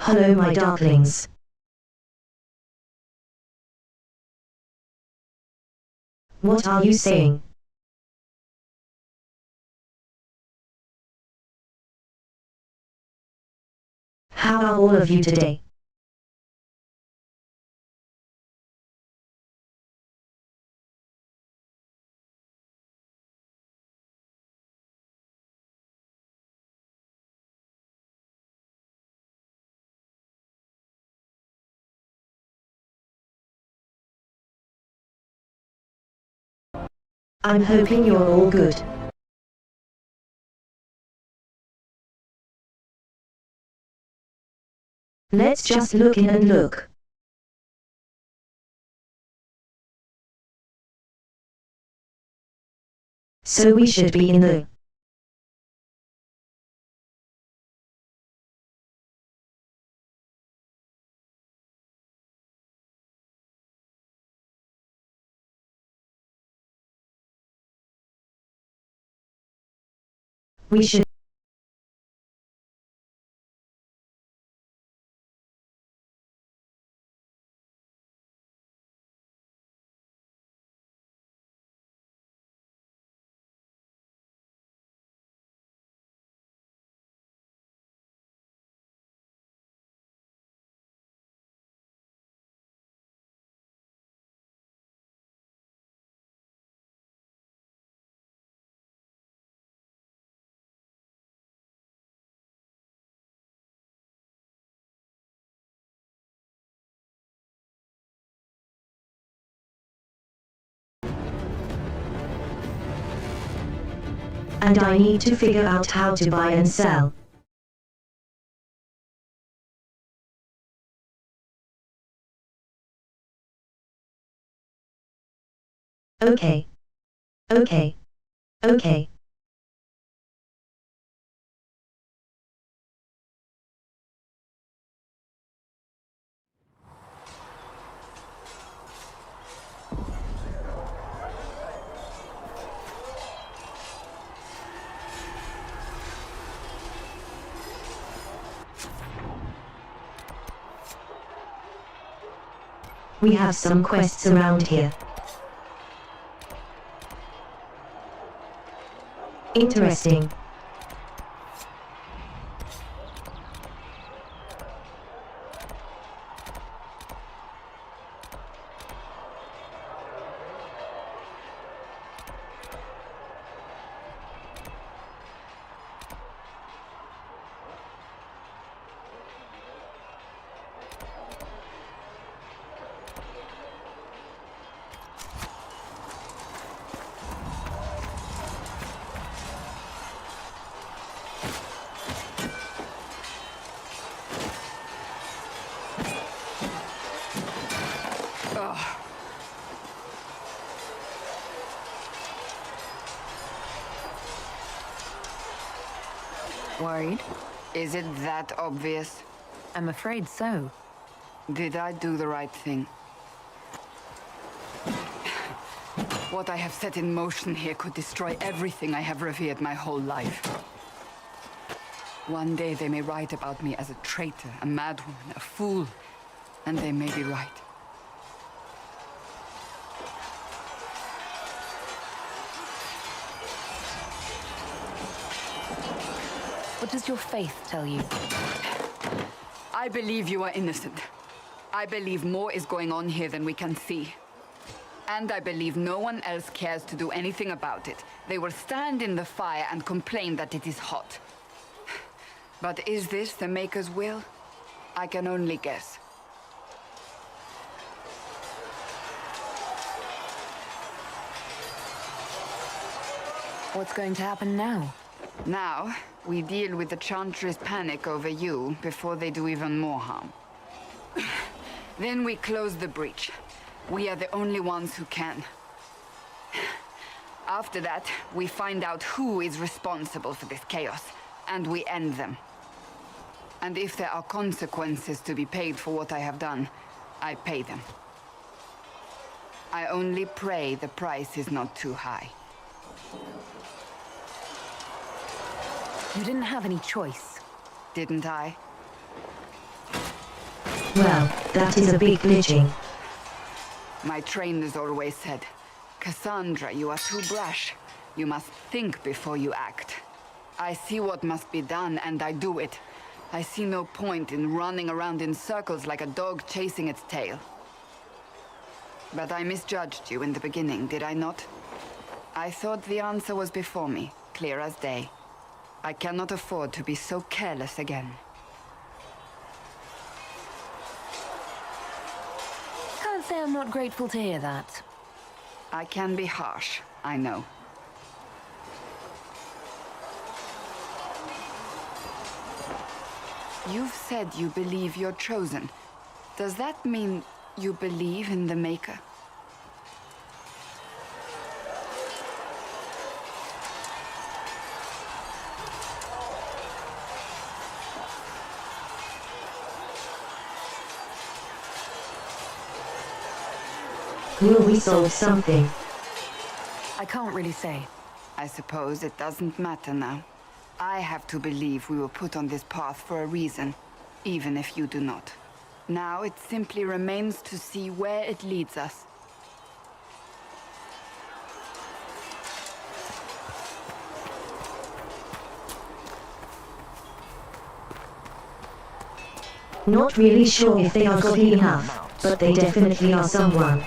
Hello, my darklings. What are you saying? How are all of you today? I'm hoping you're all good. Let's just look in and look. So we should be in the we should and I need to figure out how to buy and sell. Okay. Okay. Okay. We have some quests around here. Interesting. Worried? Is it that obvious? I'm afraid so. Did I do the right thing? What I have set in motion here could destroy everything I have revered my whole life. One day they may write about me as a traitor, a madwoman, a fool, and they may be right. What does your faith tell you? I believe you are innocent. I believe more is going on here than we can see. And I believe no one else cares to do anything about it. They will stand in the fire and complain that it is hot. But is this the Maker's will? I can only guess. What's going to happen now? Now, we deal with the Chantry's panic over you before they do even more harm. Then we close the breach. We are the only ones who can. After that, we find out who is responsible for this chaos, and we end them. And if there are consequences to be paid for what I have done, I pay them. I only pray the price is not too high. You didn't have any choice. Didn't I? Well, that is a big glitching. My trainers always said, Cassandra, you are too brash. You must think before you act. I see what must be done, and I do it. I see no point in running around in circles like a dog chasing its tail. But I misjudged you in the beginning, did I not? I thought the answer was before me, clear as day. I cannot afford to be so careless again. Can't say I'm not grateful to hear that. I can be harsh, I know. You've said you believe you're chosen. Does that mean you believe in the Maker? Will we solve something? I can't really say. I suppose it doesn't matter now. I have to believe we were put on this path for a reason, even if you do not. Now it simply remains to see where it leads us. Not really sure if they are godly enough, but they definitely are someone.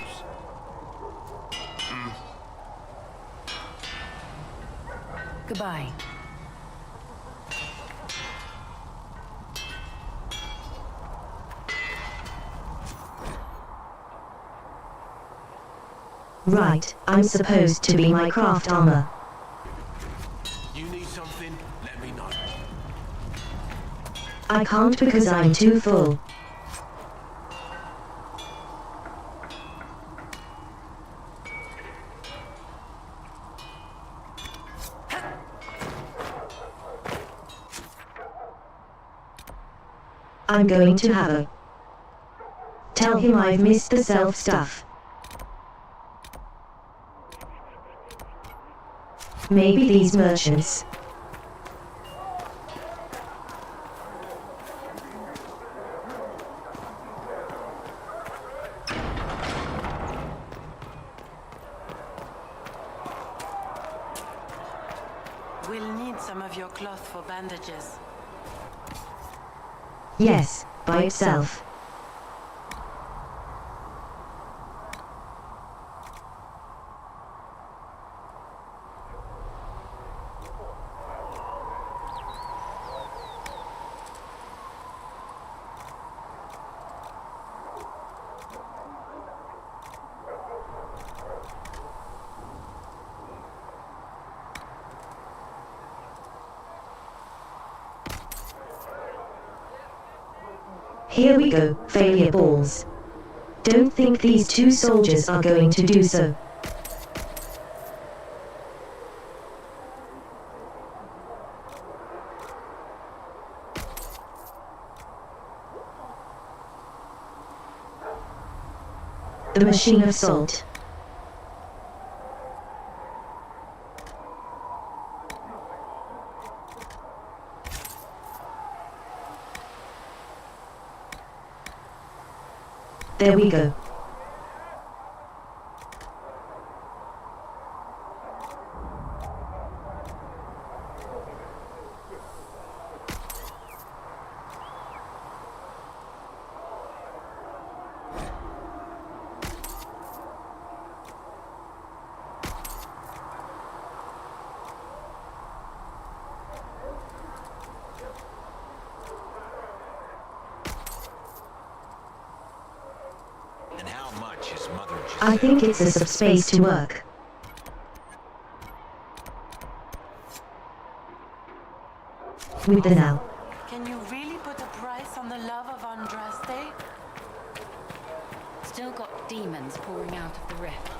Goodbye. Right, I'm supposed to be my craft armor. I can't because I'm too full. I'm going to have a... Tell him I've missed the self stuff. Maybe these merchants. We'll need some of your cloth for bandages. Yes, by itself. Here we go, failure balls. Don't think these two soldiers are going to do so. The machine of salt. There we go. I think it's a subspace to work. With the now. Can you really put a price on the love of Andraste? Still got demons pouring out of the rifts.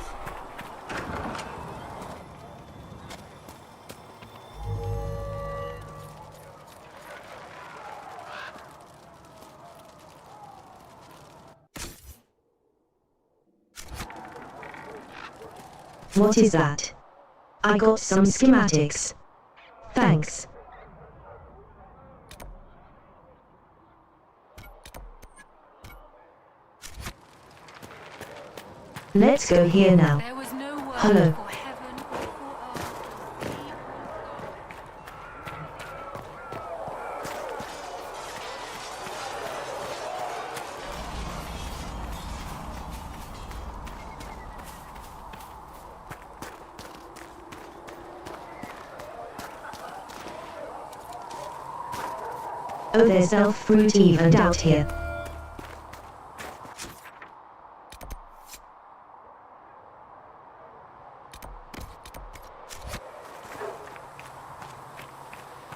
What is that? I got some schematics. Thanks. Let's go here now. There was no word Hello. for heaven or for earth. Oh, there's elf fruit even out here.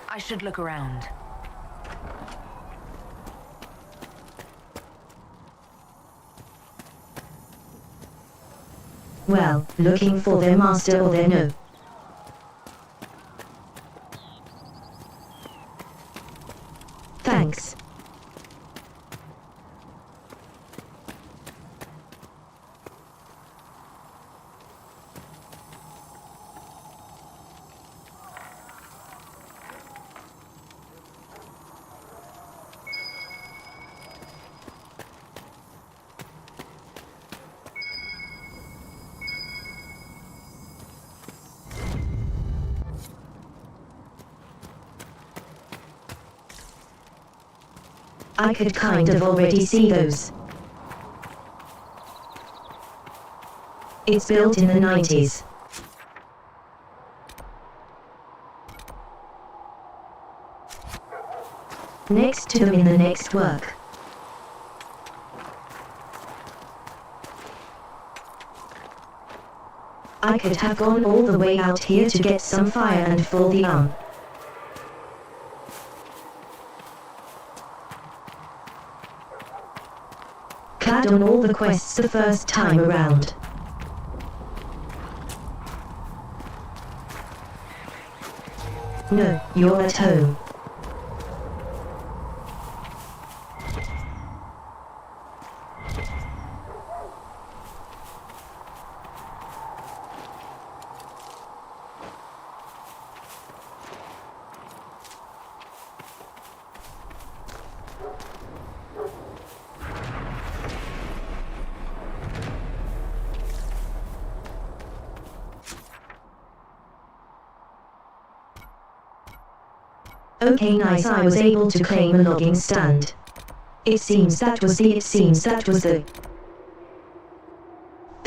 I should look around. Well, looking for their master or their no. Thanks. I could kind of already see those. It's built in the 90s. Next to them in the next work. I could have gone all the way out here to get some fire and fill the had on all the quests the first time around. No, you're at home. Okay, nice. I was able to claim a logging stand. It seems that was the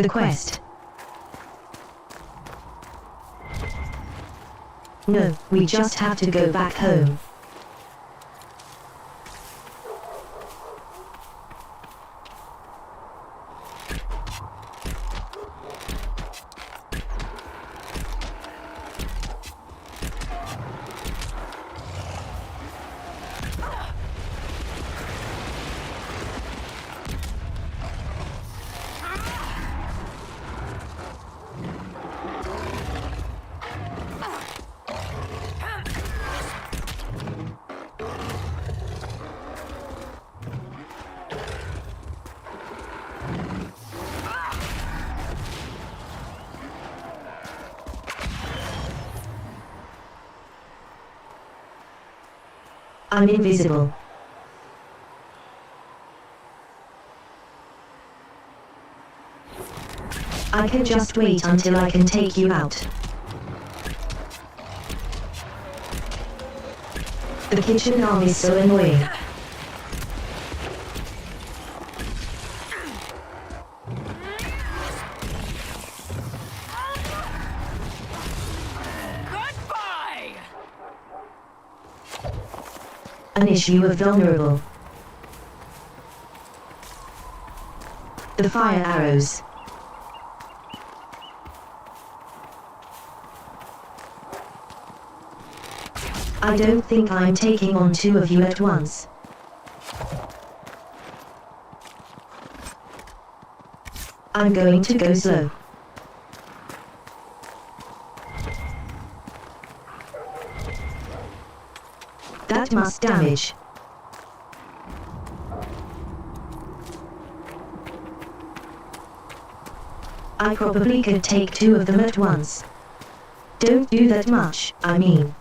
quest. No, we just have to go back home. I'm invisible. I can just wait until I can take you out. The kitchen arm is so annoying. An issue of vulnerable. The fire arrows. I don't think I'm taking on two of you at once. I'm going to go slow. That must damage. I probably could take two of them at once. Don't do that much, I mean.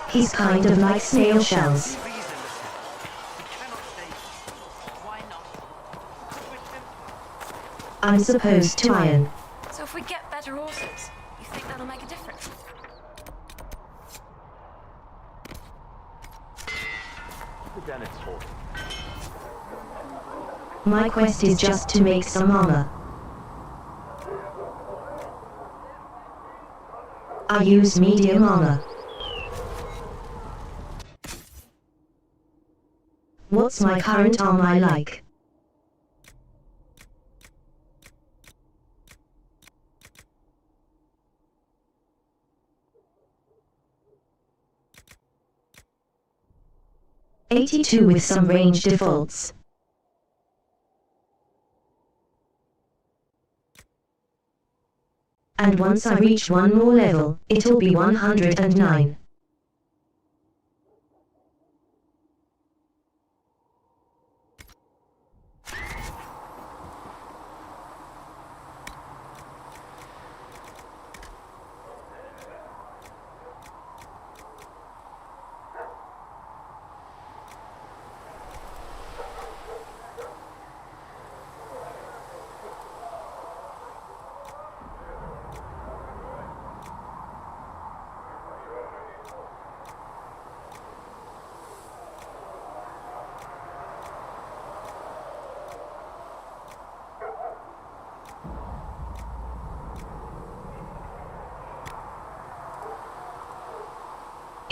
He's kind of like snail shells. I'm supposed to iron. So if we get better horses, you think that'll make a difference? My quest is just to make some armor. I use medium armor. What's my current armor like? '82 with some range defaults. And once I reach one more level, it'll be 109.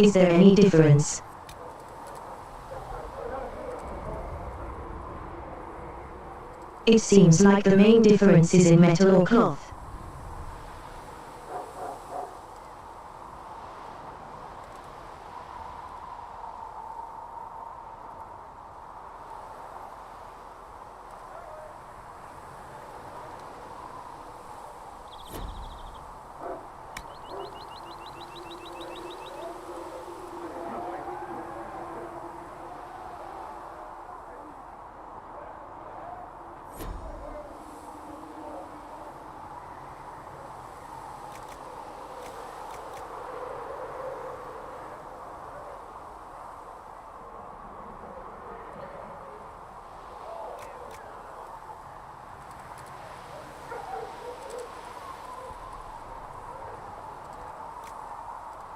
Is there any difference? It seems like the main difference is in metal or cloth.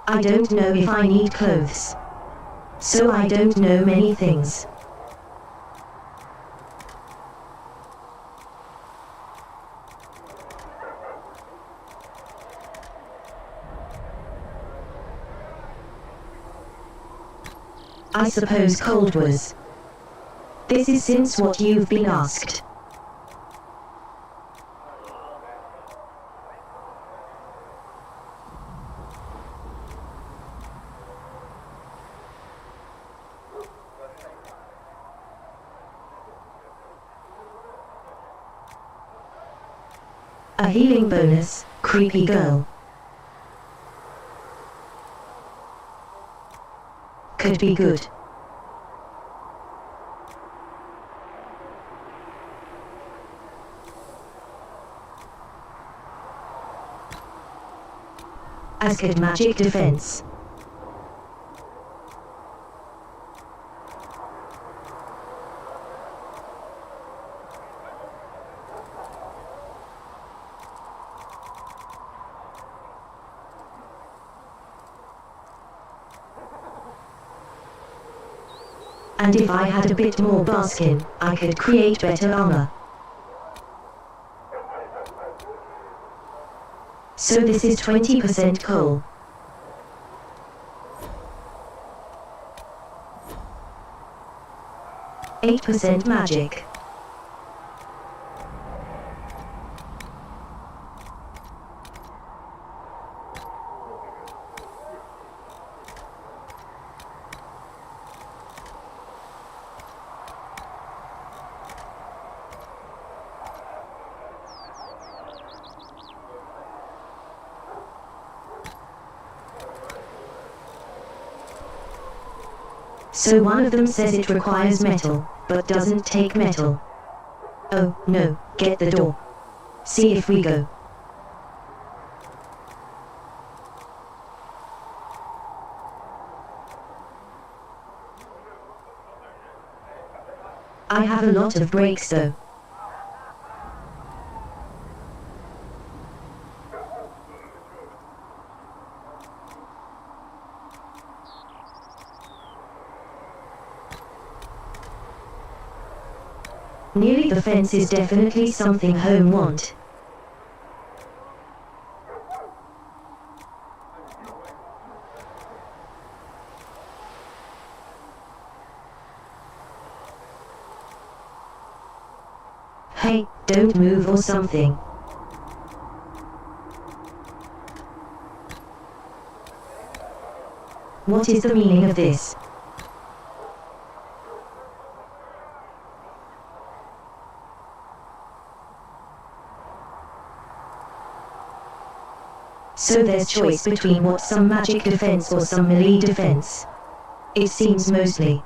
I don't know if I need clothes. So I don't know many things. I suppose cold was. This is since what you've been asked. A healing bonus, creepy girl. Could be good. As could magic defense. And if I had a bit more baskin, I could create better armor. So this is 20% coal. 8% magic. So one of them says it requires metal, but doesn't take metal. Oh, no, get the door. See if we go. I have a lot of breaks though. Nearly the fence is definitely something home want. Hey, don't move or something. What is the meaning of this? So there's choice between what some magic defense or some melee defense. It seems mostly.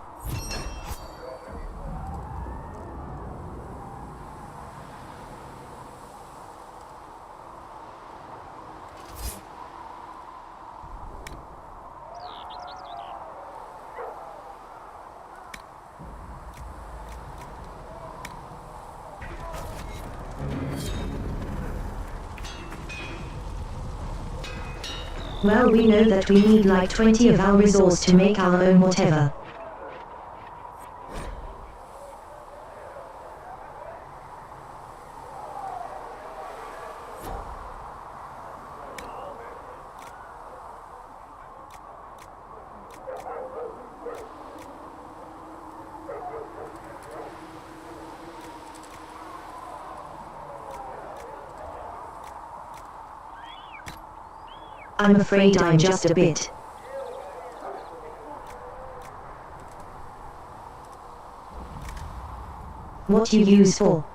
Well, we know that we need like 20 of our resource to make our own whatever. I'm afraid I'm just a bit. What you use for?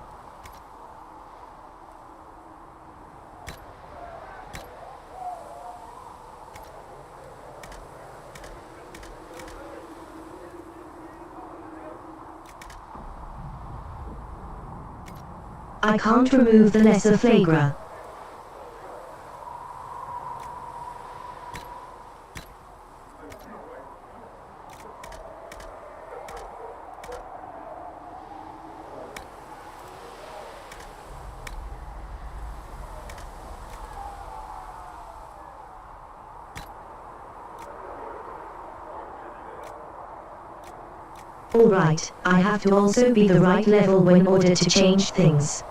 I can't remove the lesser flagra. Alright, I have to also be the right level when order to change things.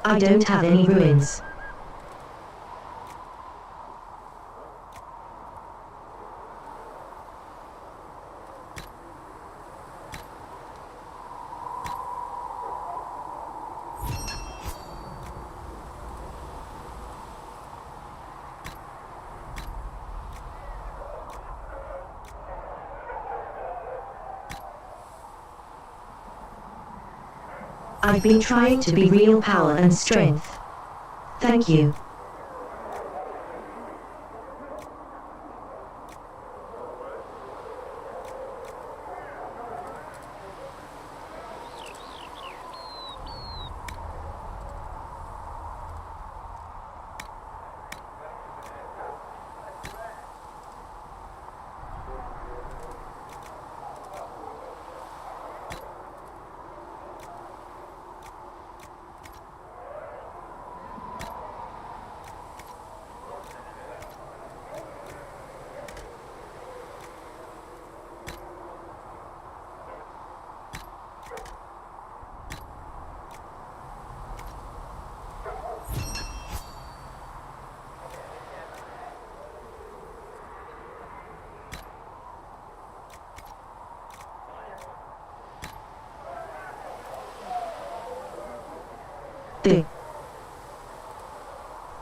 I don't have any ruins. I've been trying to be real power and strength. Thank you.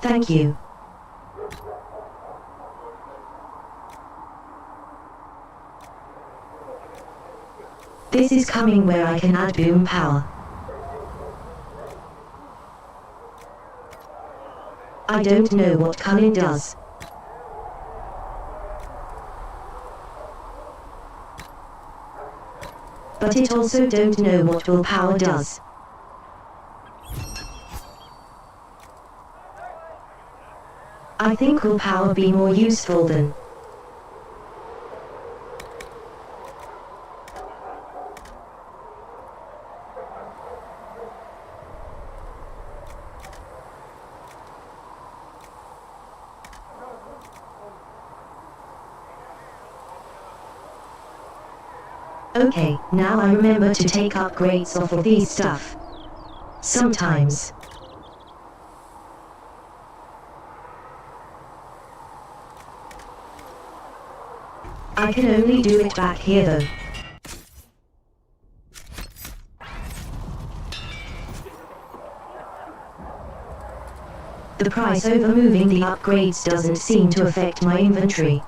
Thank you. This is coming where I can add boom power. I don't know what Cullen does. But it also don't know what willpower does. I think willpower be more useful than. Okay, now I remember to take upgrades off of these stuff. Sometimes. I can only do it back here though. The price over moving the upgrades doesn't seem to affect my inventory.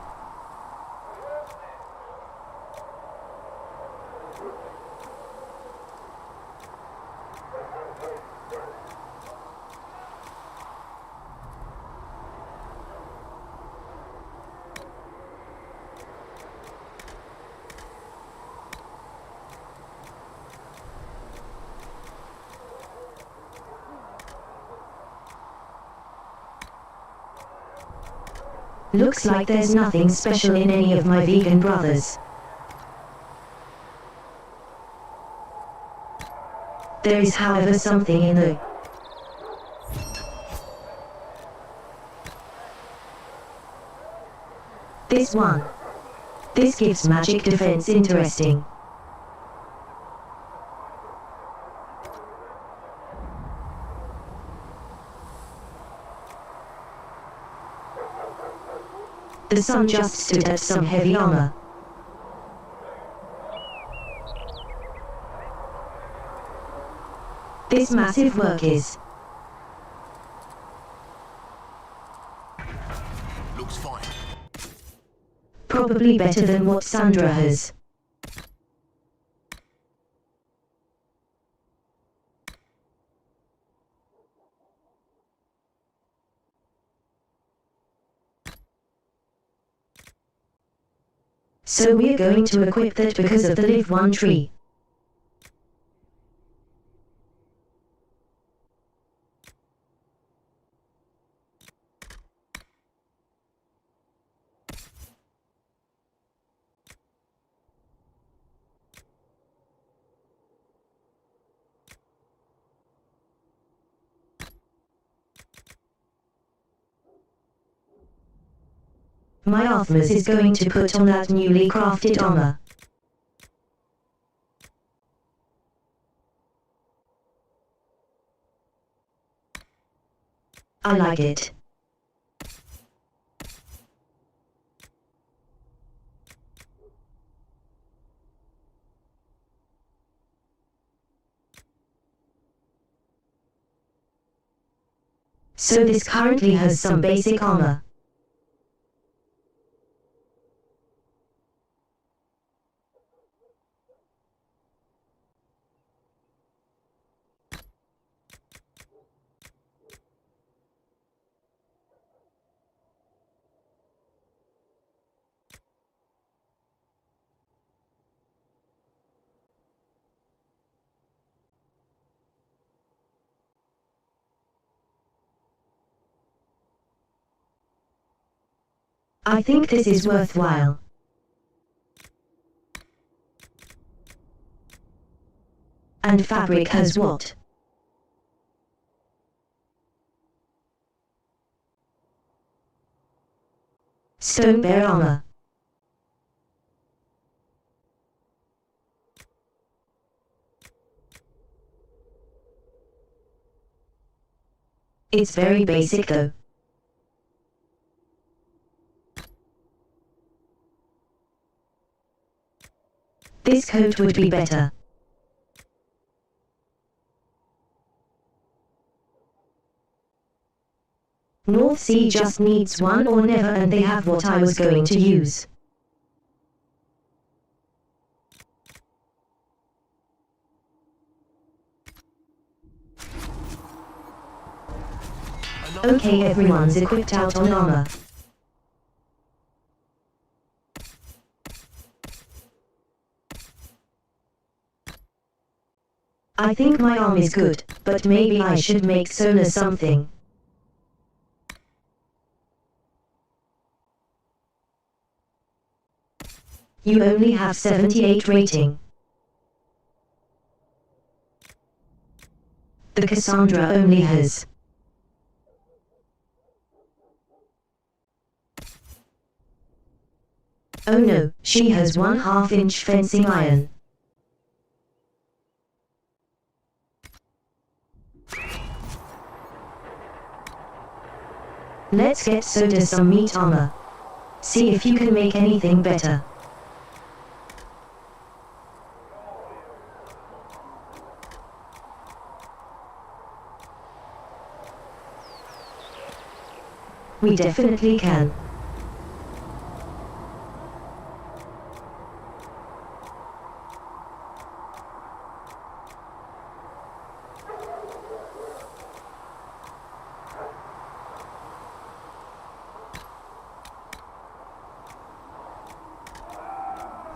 Looks like there's nothing special in any of my vegan brothers. There is, however, something in the... This one. This gives magic defense interesting. The sun just stood at some heavy armor. This massive work is looks fine. probably better than what Sandra has. So we're going to equip that because of the live one tree. My Arthmas is going to put on that newly crafted armor. I like it. So this currently has some basic armor. I think this is worthwhile. And fabric has what? Stone bear armor. It's very basic though. This coat would be better. North Sea just needs one or never, and they have what I was going to use. Okay, everyone's equipped out on armor. I think my arm is good, but maybe I should make solar something. You only have 78 rating. The Cassandra only has. Oh no, she has 1/2 inch fencing iron. Let's get Soda some meat armor. See if you can make anything better. We definitely can.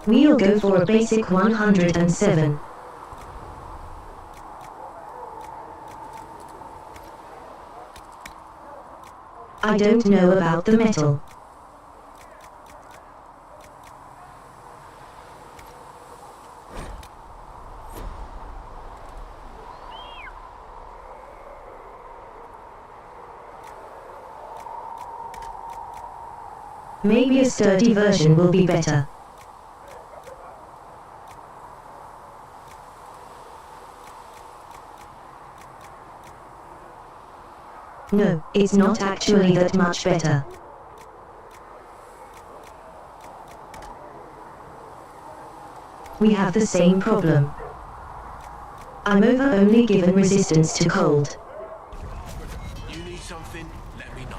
We'll go for a basic 107. I don't know about the metal. Maybe a sturdy version will be better. No, it's not actually that much better. We have the same problem. I'm only given resistance to cold. You need something? Let me know.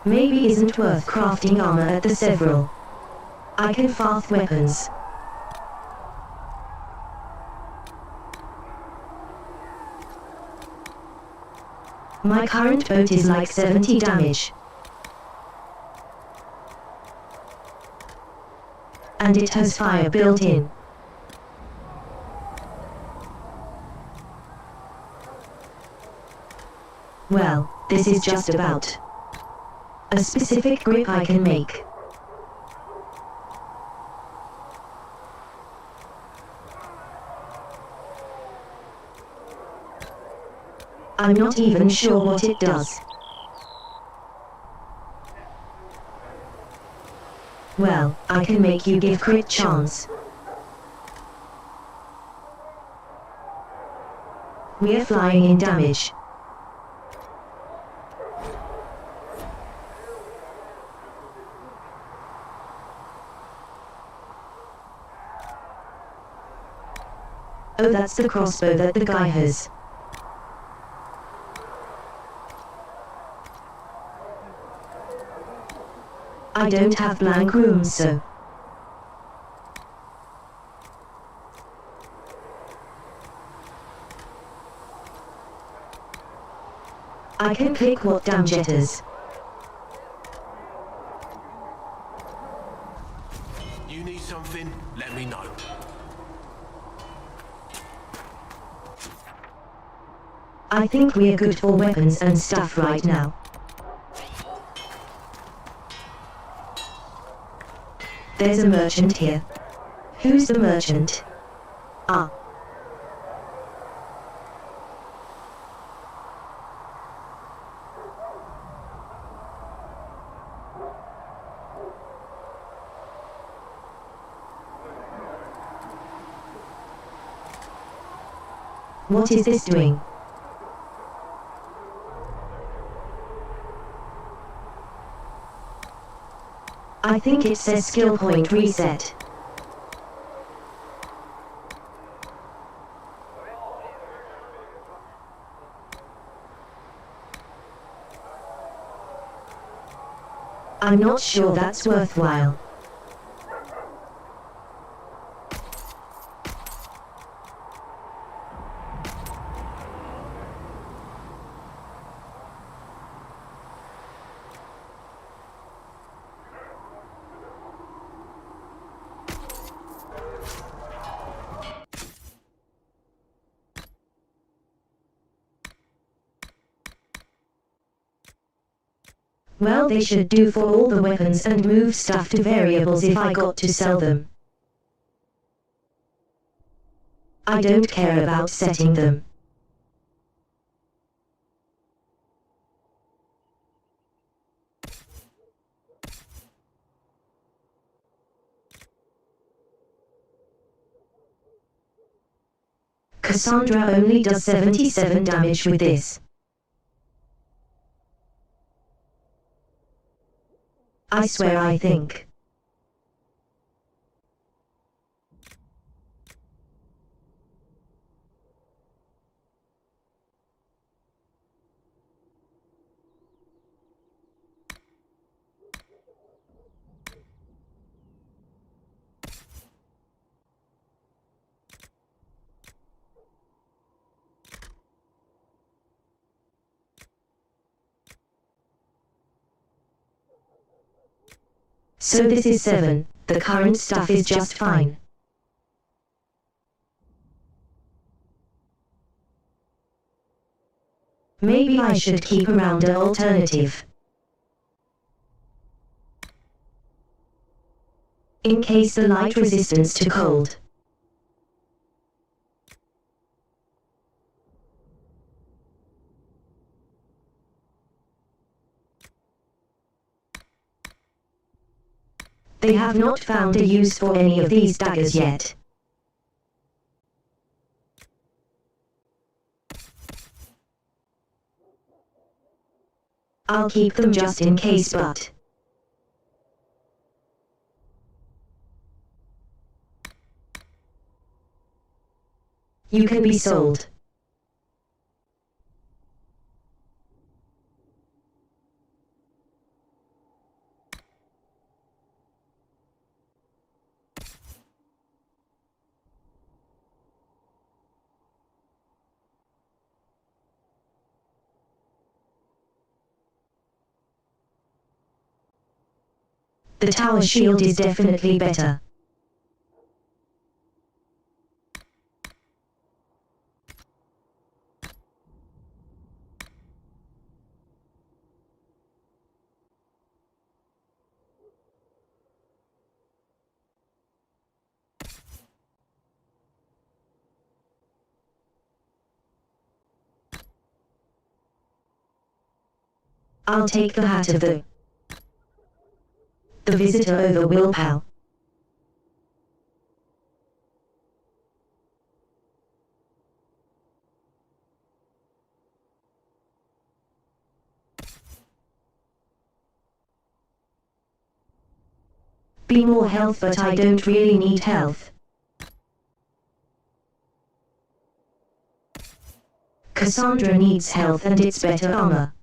Maybe isn't worth crafting armor at the several. I can craft weapons. My current boat is like 70 damage. And it has fire built in. Well, this is just about a specific grip I can make. I'm not even sure what it does. Well, I can make you give crit chance. We're flying in damage. Oh, that's the crossbow that the guy has. I don't have blank rooms, so I can click what damn jetters. You need something? Let me know. I think we're good for weapons and stuff right now. There's a merchant here. Who's the merchant? Ah. What is this doing? I think it says skill point reset. I'm not sure that's worthwhile. Well, they should do for all the weapons and move stuff to variables if I got to sell them. I don't care about setting them. Cassandra only does 77 damage with this. I swear I think. So this is 7, the current stuff is just fine. Maybe I should keep around an alternative. In case the light resistance to cold. They have not found a use for any of these daggers yet. I'll keep them just in case, but You can be sold. The tower shield is definitely better. I'll take the hat of the visitor over willpower. Be more health, but I don't really need health. Cassandra needs health and it's better armor.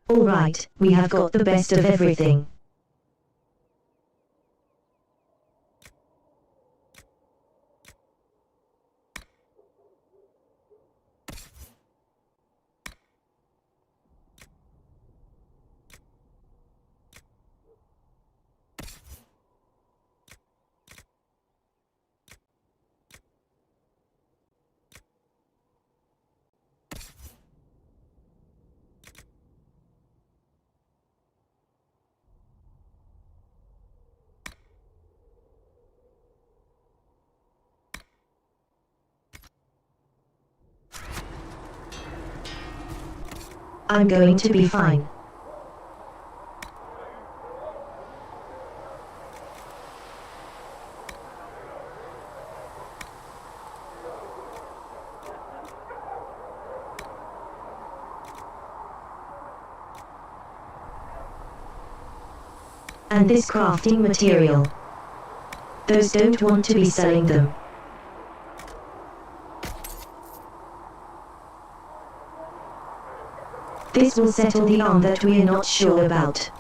Alright, we have got the best of everything. I'm going to be fine. And this crafting material. Those don't want to be selling them. This will settle the arm that we're not sure about.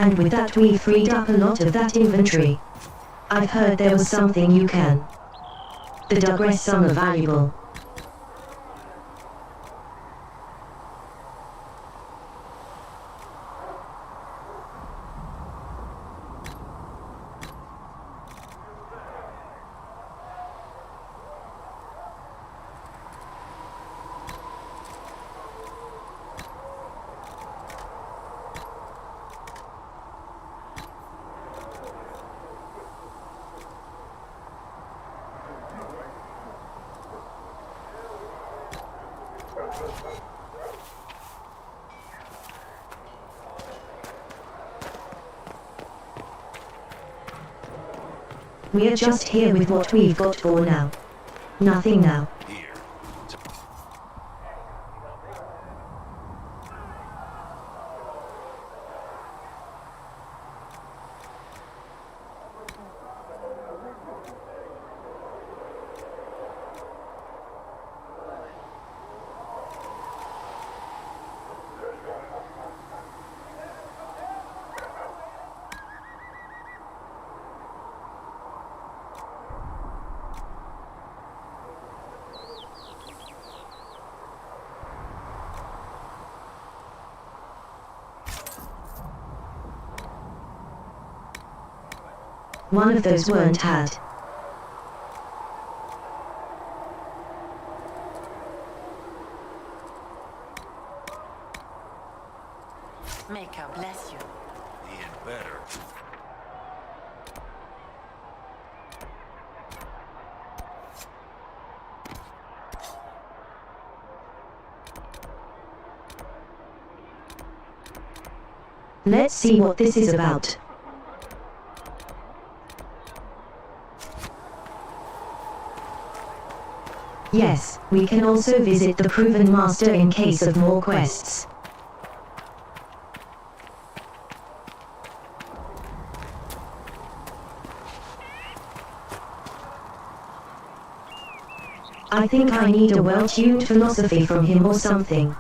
And with that we freed up a lot of that inventory. I've heard there was something you can. The digress some are valuable. We're just here with what we've got for now. Nothing now. Here. One of those weren't had. Maker bless you. He had better. Let's see what this is about. Yes, we can also visit the Proven Master in case of more quests. I think I need a well-tuned philosophy from him or something.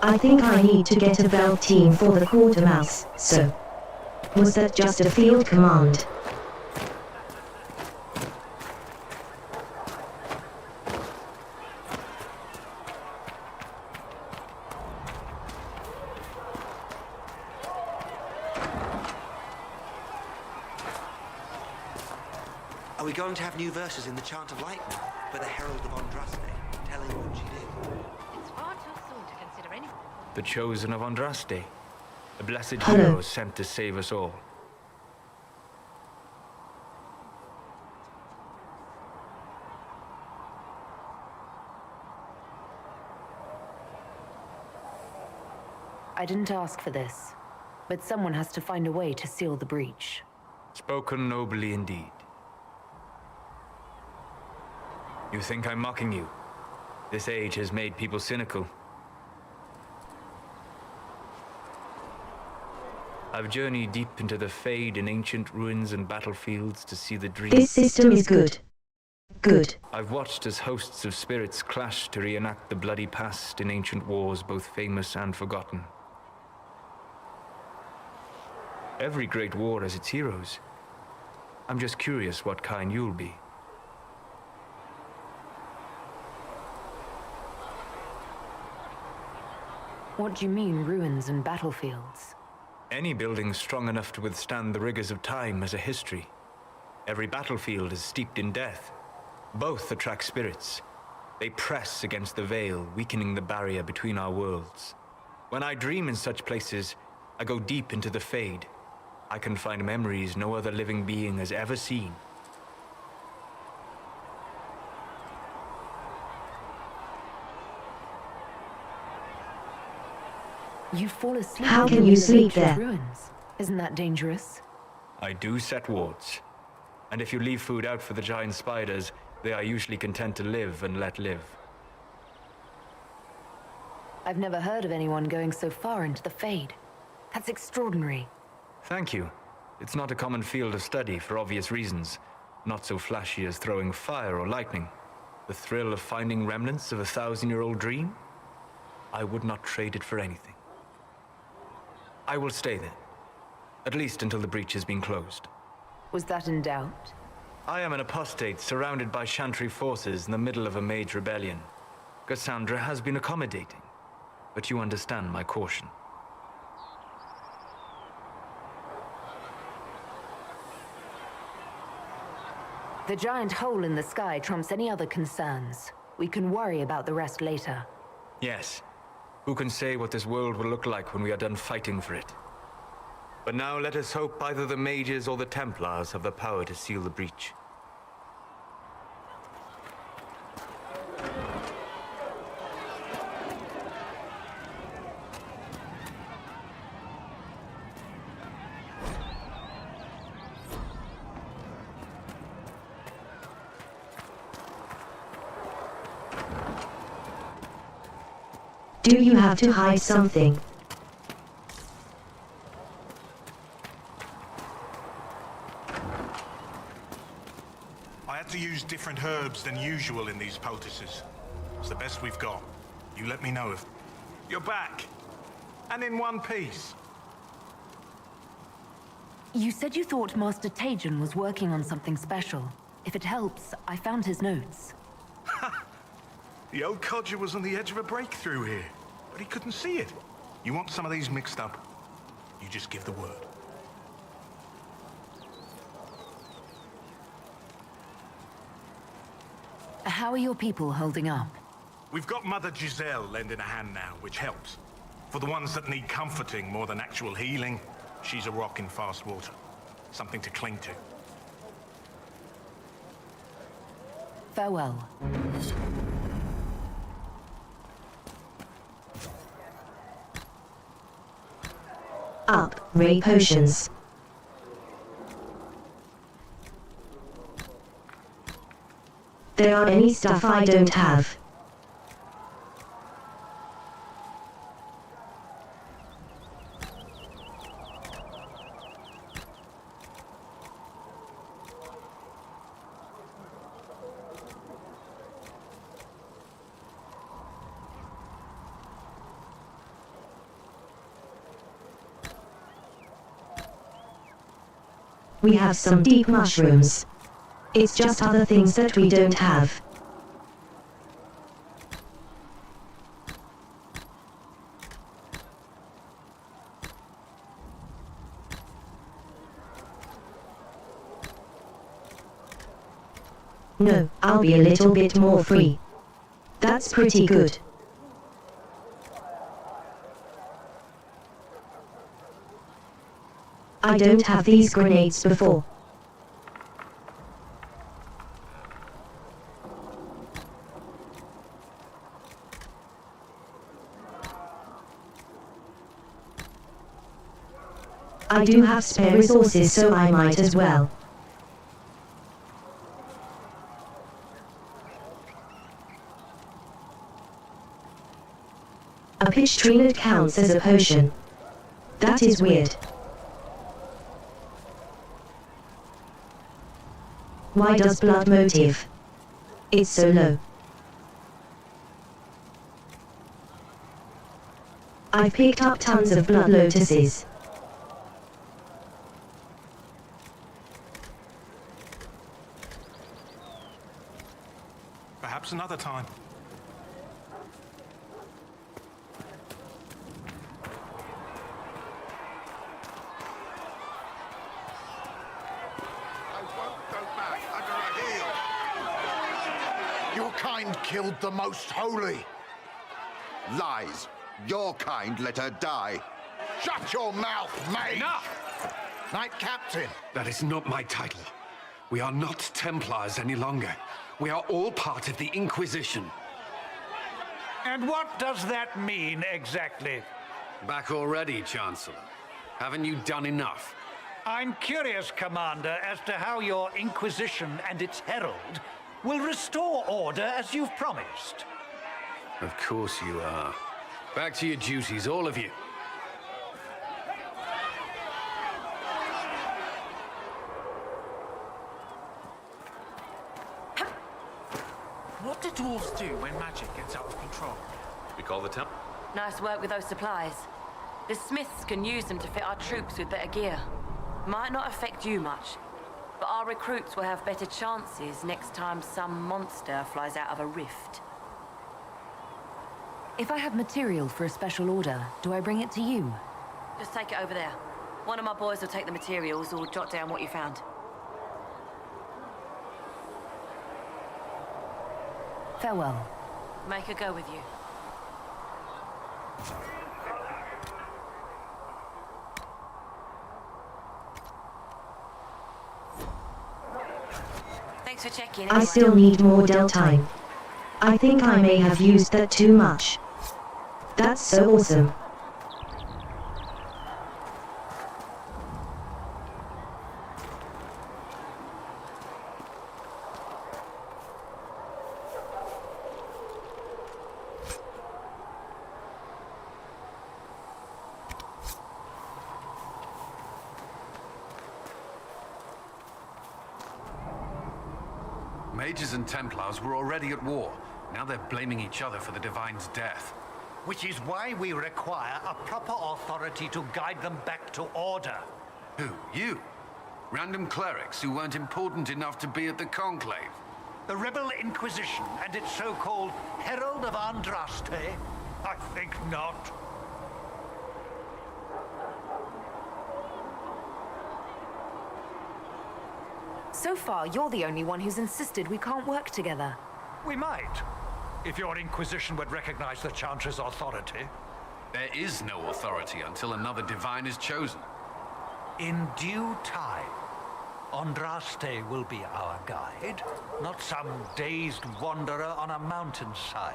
I think I need to get a belt team for the quartermouse, so... Was that just a field command? Are we going to have new verses in the Chant of Light now, for the Herald of Andraste, telling what she did? It's far too soon to consider anything. The chosen of Andraste, a blessed Hello. hero sent to save us all. I didn't ask for this, but someone has to find a way to seal the breach. Spoken nobly indeed. You think I'm mocking you? This age has made people cynical. I've journeyed deep into the Fade in ancient ruins and battlefields to see the dream. This system is good. Good. I've watched as hosts of spirits clash to reenact the bloody past in ancient wars, both famous and forgotten. Every great war has its heroes. I'm just curious what kind you'll be. What do you mean, ruins and battlefields? Any building strong enough to withstand the rigors of time has a history. Every battlefield is steeped in death. Both attract spirits. They press against the veil, weakening the barrier between our worlds. When I dream in such places, I go deep into the Fade. I can find memories no other living being has ever seen. You fall asleep. How in can the you middle of sleep ancient there? Ruins. Isn't that dangerous? I do set wards. And if you leave food out for the giant spiders, they are usually content to live and let live. I've never heard of anyone going so far into the Fade. That's extraordinary. Thank you. It's not a common field of study for obvious reasons. Not so flashy as throwing fire or lightning. The thrill of finding remnants of a 1,000-year-old dream? I would not trade it for anything. I will stay there. At least until the breach has been closed. Was that in doubt? I am an apostate surrounded by Chantry forces in the middle of a mage rebellion. Cassandra has been accommodating, but you understand my caution. The giant hole in the sky trumps any other concerns. We can worry about the rest later. Yes. Who can say what this world will look like when we are done fighting for it? But now let us hope either the mages or the Templars have the power to seal the breach. Do you have to hide something? I had to use different herbs than usual in these poultices. It's the best we've got. You let me know if... You're back! And in one piece! You said you thought Master Tajan was working on something special. If it helps, I found his notes. The old codger was on the edge of a breakthrough here, but he couldn't see it. You want some of these mixed up? You just give the word. How are your people holding up? We've got Mother Giselle lending a hand now, which helps. For the ones that need comforting more than actual healing, she's a rock in fast water. Something to cling to. Farewell. Up, ray potions. There are any stuff I don't have. We have some deep mushrooms. It's just other things that we don't have. No, I'll be a little bit more free. That's pretty good. I don't have these grenades before. I do have spare resources, so I might as well. A pitch tree nut counts as a potion. That is weird. Why does blood motive? It's so low. I've picked up tons of blood lotuses. Perhaps another time. Your kind killed the most holy. Lies. Your kind let her die. Shut your mouth, mate! Enough! Knight Captain. That is not my title. We are not Templars any longer. We are all part of the Inquisition. And what does that mean, exactly? Back already, Chancellor. Haven't you done enough? I'm curious, Commander, as to how your Inquisition and its herald will restore order as you've promised. Of course you are. Back to your duties, all of you. What do dwarves do when magic gets out of control? We call the temp. Nice work with those supplies. The smiths can use them to fit our troops with better gear. Might not affect you much, but our recruits will have better chances next time some monster flies out of a rift. If I have material for a special order, do I bring it to you? Just take it over there. One of my boys will take the materials or jot down what you found. Farewell. Make her go with you. Thanks for checking. I still need more Del time. I think I may have used that too much. That's so awesome. Mages and Templars were already at war. Now they're blaming each other for the Divine's death. Which is why we require a proper authority to guide them back to order. Who? You? Random clerics who weren't important enough to be at the Conclave? The Rebel Inquisition and its so-called Herald of Andraste? I think not. So far, you're the only one who's insisted we can't work together. We might, if your Inquisition would recognize the Chantry's authority. There is no authority until another Divine is chosen. In due time, Andraste will be our guide, not some dazed wanderer on a mountainside.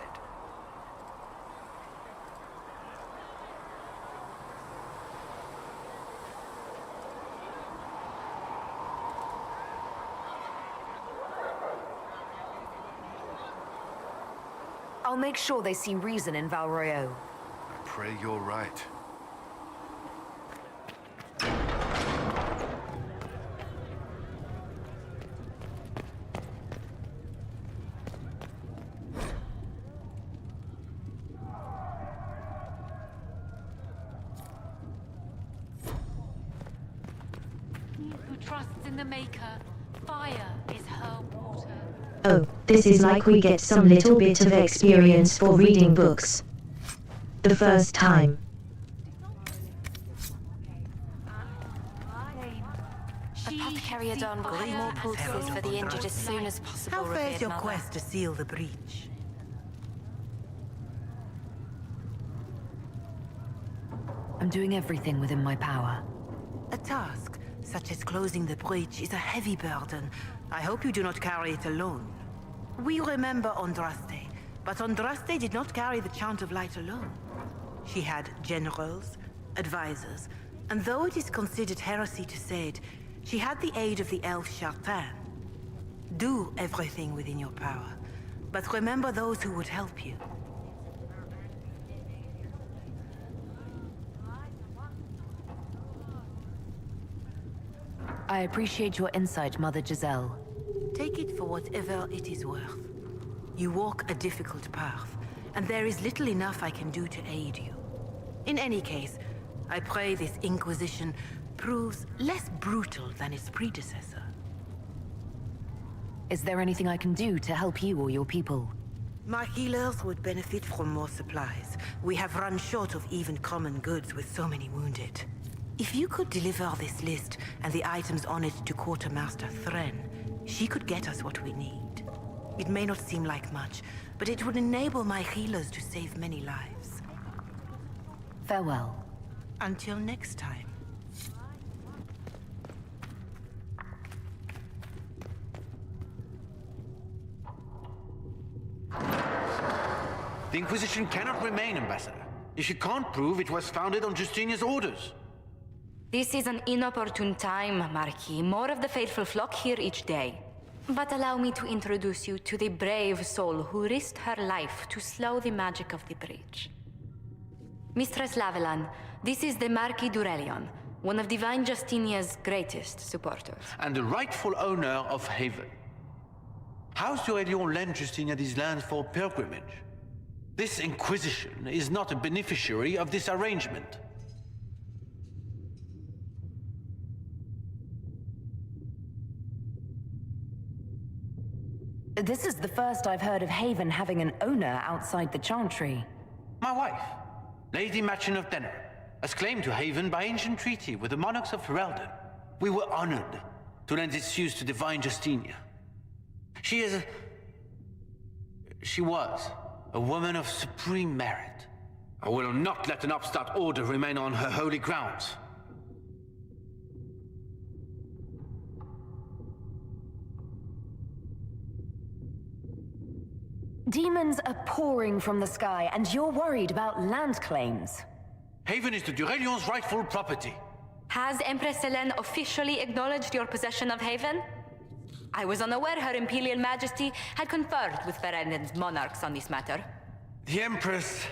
I'll make sure they see reason in Val Royeaux. I pray you're right. He who trusts in the Maker, fire is her water. Oh, this is like we get some little bit of experience for reading books. The first time. Apothecary Adon will have more poultices for the injured as soon as possible. How fares your Mother. quest to seal the breach? I'm doing everything within my power. A task, such as closing the breach, is a heavy burden. I hope you do not carry it alone. We remember Andraste, but Andraste did not carry the Chant of Light alone. She had generals, advisors, and though it is considered heresy to say it, she had the aid of the elf Chartan. Do everything within your power, but remember those who would help you. I appreciate your insight, Mother Giselle. Take it for whatever it is worth. You walk a difficult path, and there is little enough I can do to aid you. In any case, I pray this Inquisition proves less brutal than its predecessor. Is there anything I can do to help you or your people? My healers would benefit from more supplies. We have run short of even common goods with so many wounded. If you could deliver this list and the items on it to Quartermaster Thren, she could get us what we need. It may not seem like much, but it would enable my healers to save many lives. Farewell. Until next time. The Inquisition cannot remain, Ambassador, if she can't prove it was founded on Justinian's orders. This is an inopportune time, Marquis. More of the faithful flock here each day. But allow me to introduce you to the brave soul who risked her life to slow the magic of the breach. Mistress Lavelan, this is the Marquis d'Aurelion, one of Divine Justinia's greatest supporters. And the rightful owner of Haven. House d'Aurelion lent Justinia these lands for pilgrimage. This Inquisition is not a beneficiary of this arrangement. This is the first I've heard of Haven having an owner outside the Chantry. My wife, Lady Machin of Denner, has claimed to Haven by ancient treaty with the monarchs of Ferelden. We were honored to lend its use to Divine Justinia. She was a woman of supreme merit. I will not let an upstart order remain on her holy grounds. Demons are pouring from the sky, and you're worried about land claims. Haven is the d'Aurelion's rightful property. Has Empress Selene officially acknowledged your possession of Haven? I was unaware Her Imperial Majesty had conferred with Ferenden's monarchs on this matter. The Empress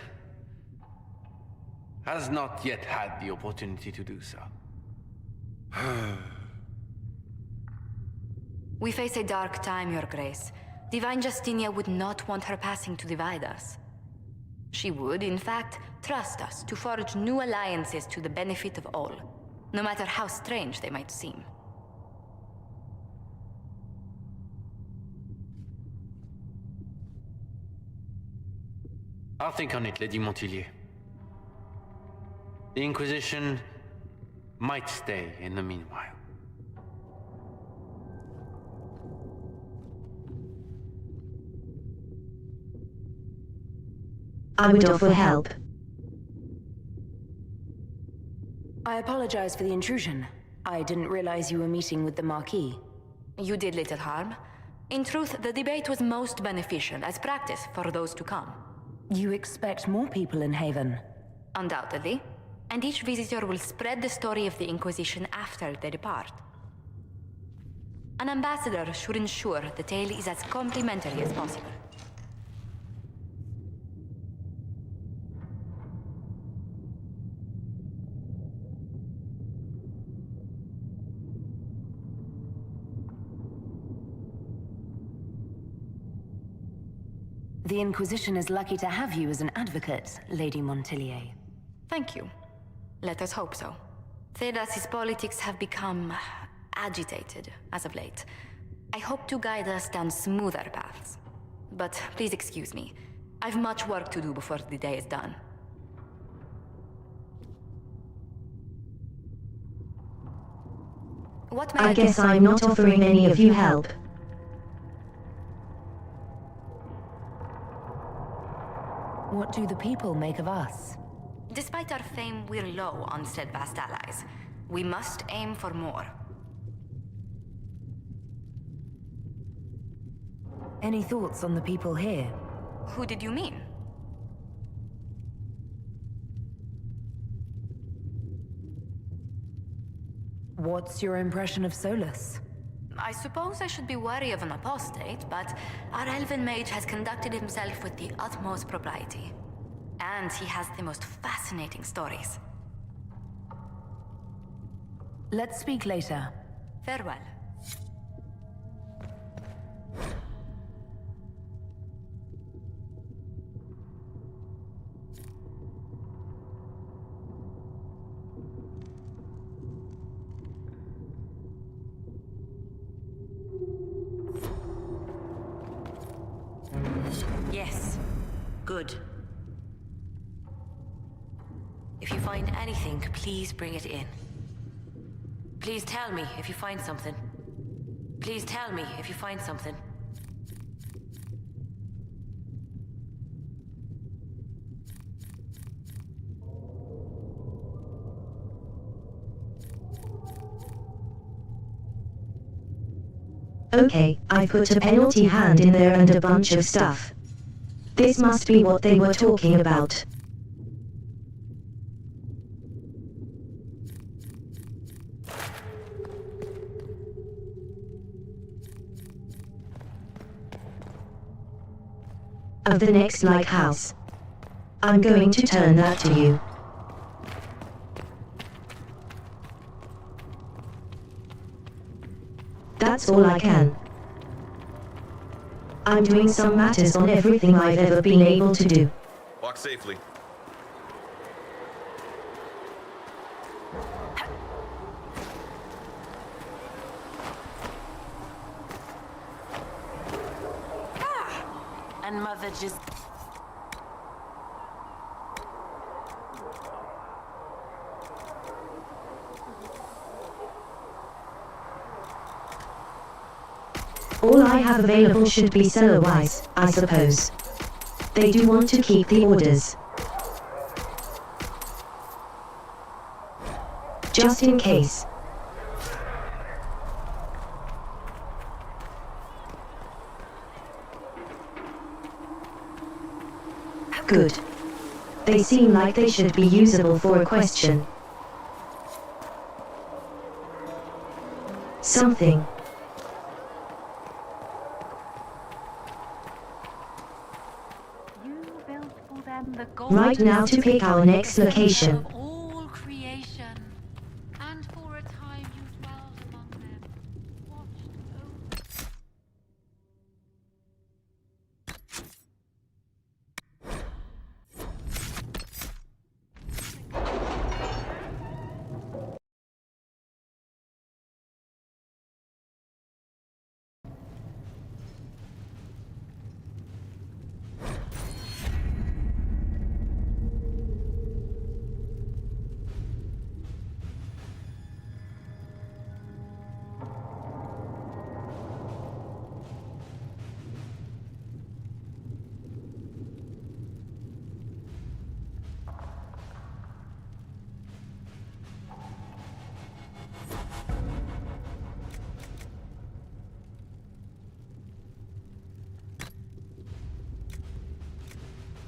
has not yet had the opportunity to do so. We face a dark time, Your Grace. Divine Justinia would not want her passing to divide us. She would, in fact, trust us to forge new alliances to the benefit of all, no matter how strange they might seem. I'll think on it, Lady Montillier. The Inquisition might stay in the meanwhile. I would offer help. I apologize for the intrusion. I didn't realize you were meeting with the Marquis. You did little harm. In truth, the debate was most beneficial as practice for those to come. You expect more people in Haven? Undoubtedly. And each visitor will spread the story of the Inquisition after they depart. An ambassador should ensure the tale is as complimentary as possible. The Inquisition is lucky to have you as an advocate, Lady Montillier. Thank you. Let us hope so. Thedas's politics have become agitated as of late. I hope to guide us down smoother paths. But please excuse me. I've much work to do before the day is done. What may I guess I'm not offering any of you help. What do the people make of us? Despite our fame, we're low on steadfast allies. We must aim for more. Any thoughts on the people here? Who did you mean? What's your impression of Solus? I suppose I should be wary of an apostate, but our elven mage has conducted himself with the utmost propriety. And he has the most fascinating stories. Let's speak later. Farewell. Yes. Good. If you find anything, please bring it in. Please tell me if you find something. Please tell me if you find something. Okay, I put a penalty hand in there and a bunch of stuff. This must be what they were talking about. Of the next like house. I'm going to turn that to you. That's all I can. I'm doing some matters on everything I've ever been able to do. Walk safely. And Mother just... All I have available should be cellar-wise, I suppose. They do want to keep the orders. Just in case. Good. They seem like they should be usable for a question. Something. Right now to pick our next location. All creation, and for a time you dwelled among them, watched over.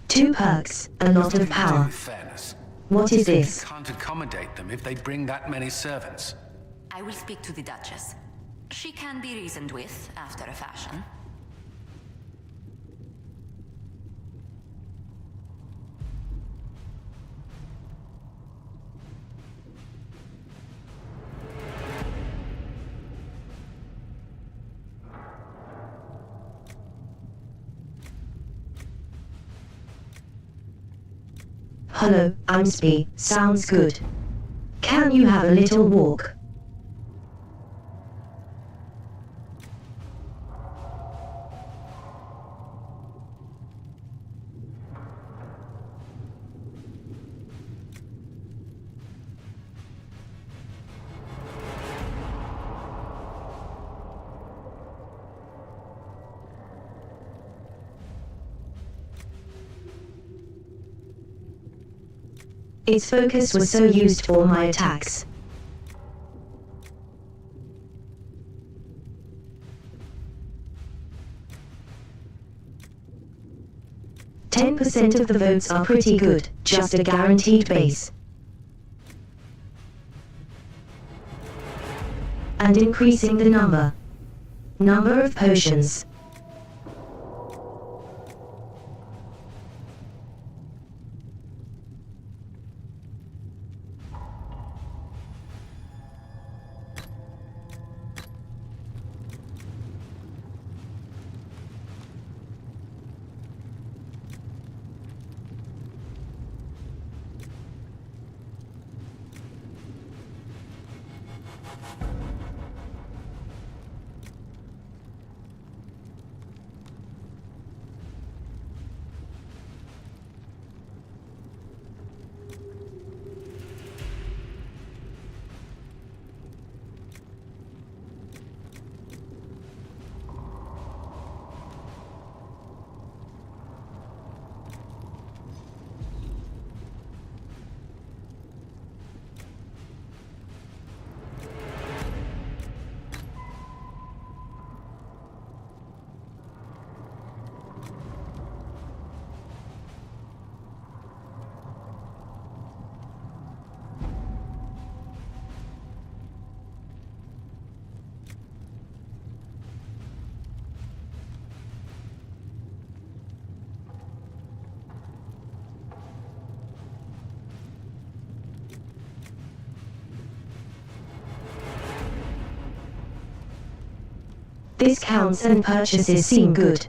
Two perks, a lot of power. Fairness. What is this? You can't accommodate them if they bring that many servants. I will speak to the Duchess. She can be reasoned with, after a fashion. Hello, I'm Spee. Sounds good. Can you have a little walk? Its focus was so used for my attacks. %10 of the votes are pretty good, just a guaranteed base. And increasing the number of potions. Discounts and purchases seem good.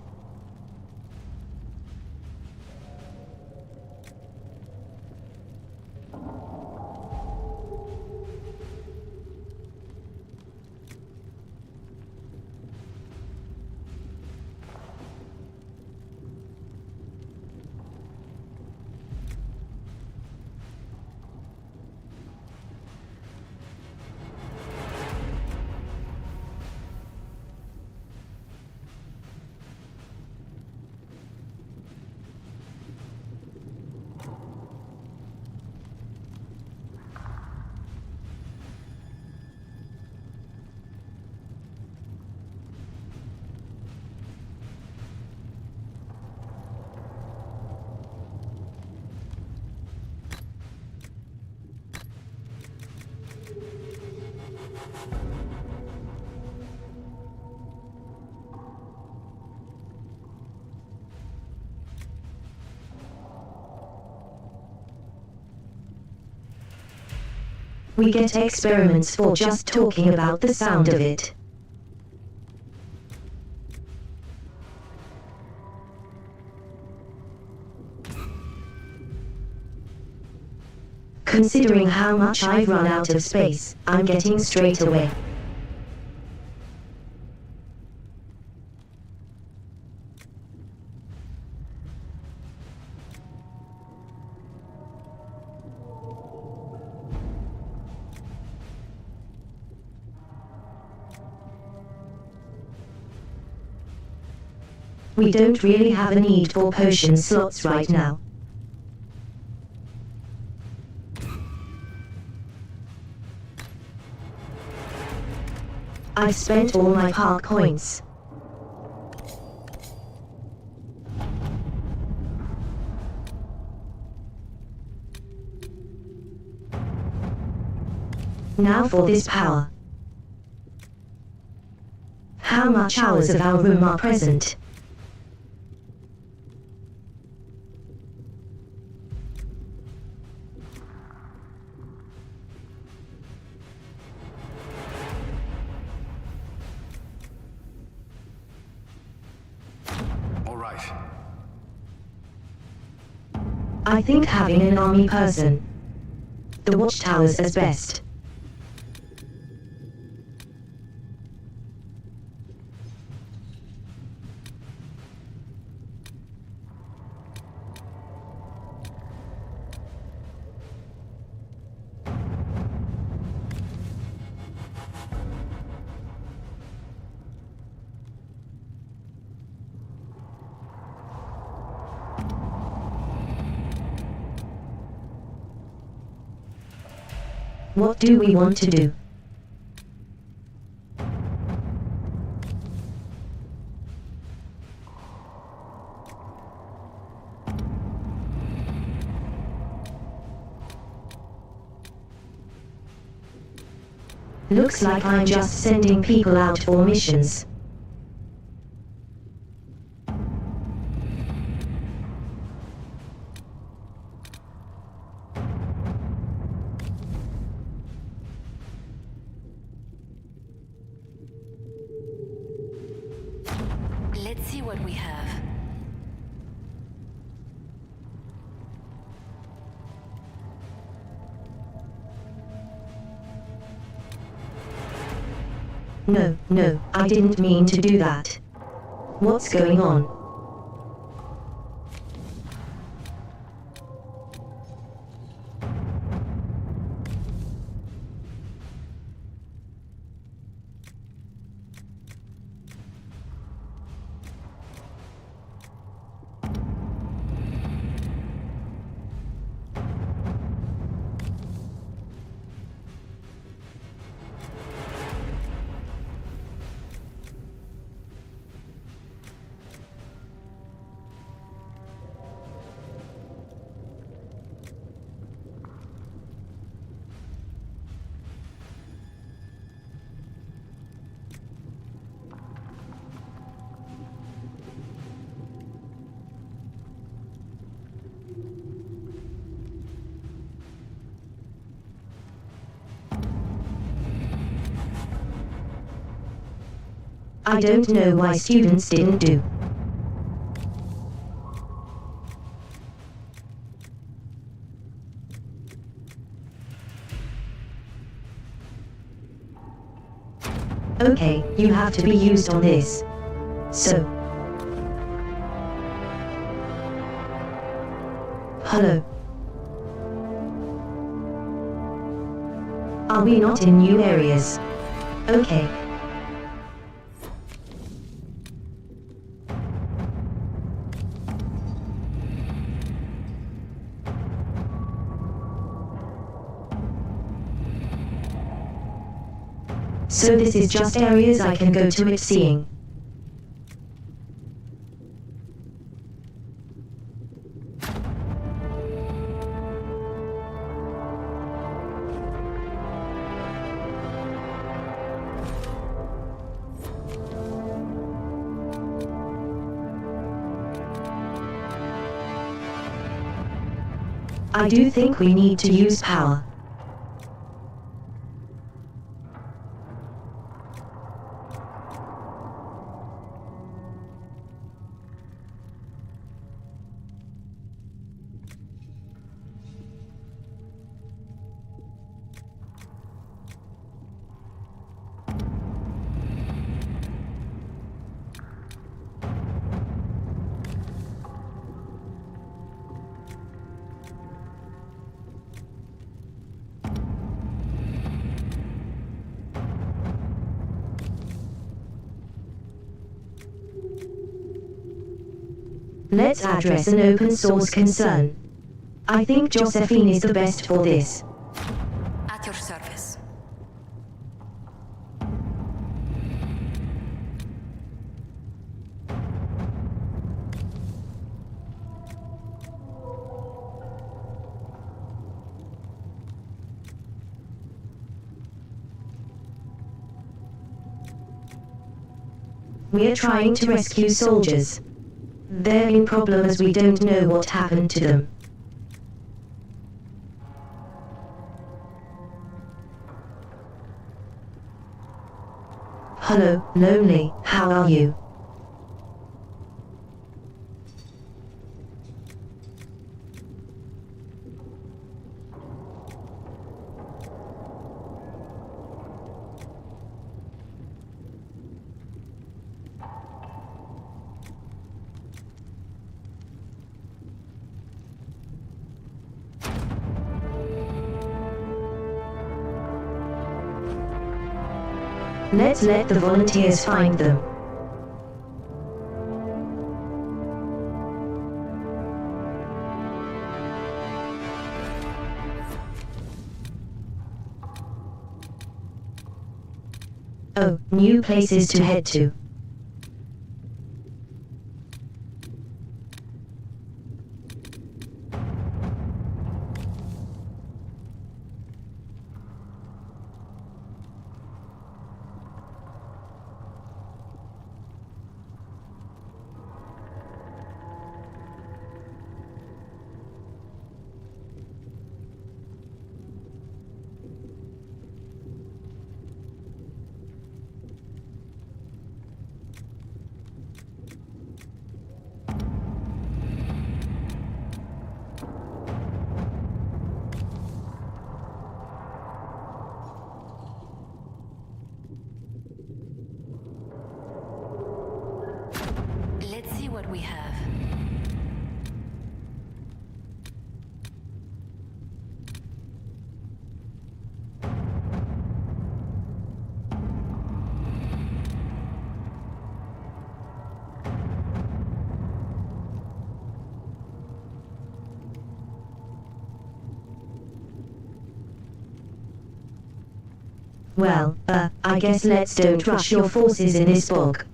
We get experiments for just talking about the sound of it. Considering how much I've run out of space, I'm getting straight away. We don't really have a need for potion slots right now. I've spent all my park points. Now for this power. How much hours of our room are present? I think having an army person. The watchtowers as best. What do we want to do? Looks like I'm just sending people out for missions. Let's see what we have. No, I didn't mean to do that. What's going on? I don't know why students didn't do. Okay, you have to be used on this. So. Hello. Are we not in new areas? Okay. So this is just areas I can go to it seeing. I do think we need to use power. Let's address an open source concern. I think Josephine is the best for this. At your service. We're trying to rescue soldiers. They're in problem as we don't know what happened to them. Hello, Lonely, how are you? Let's let the volunteers find them. Oh, new places to head to. Let's see what we have. Well, I guess let's don't rush your forces in this bog.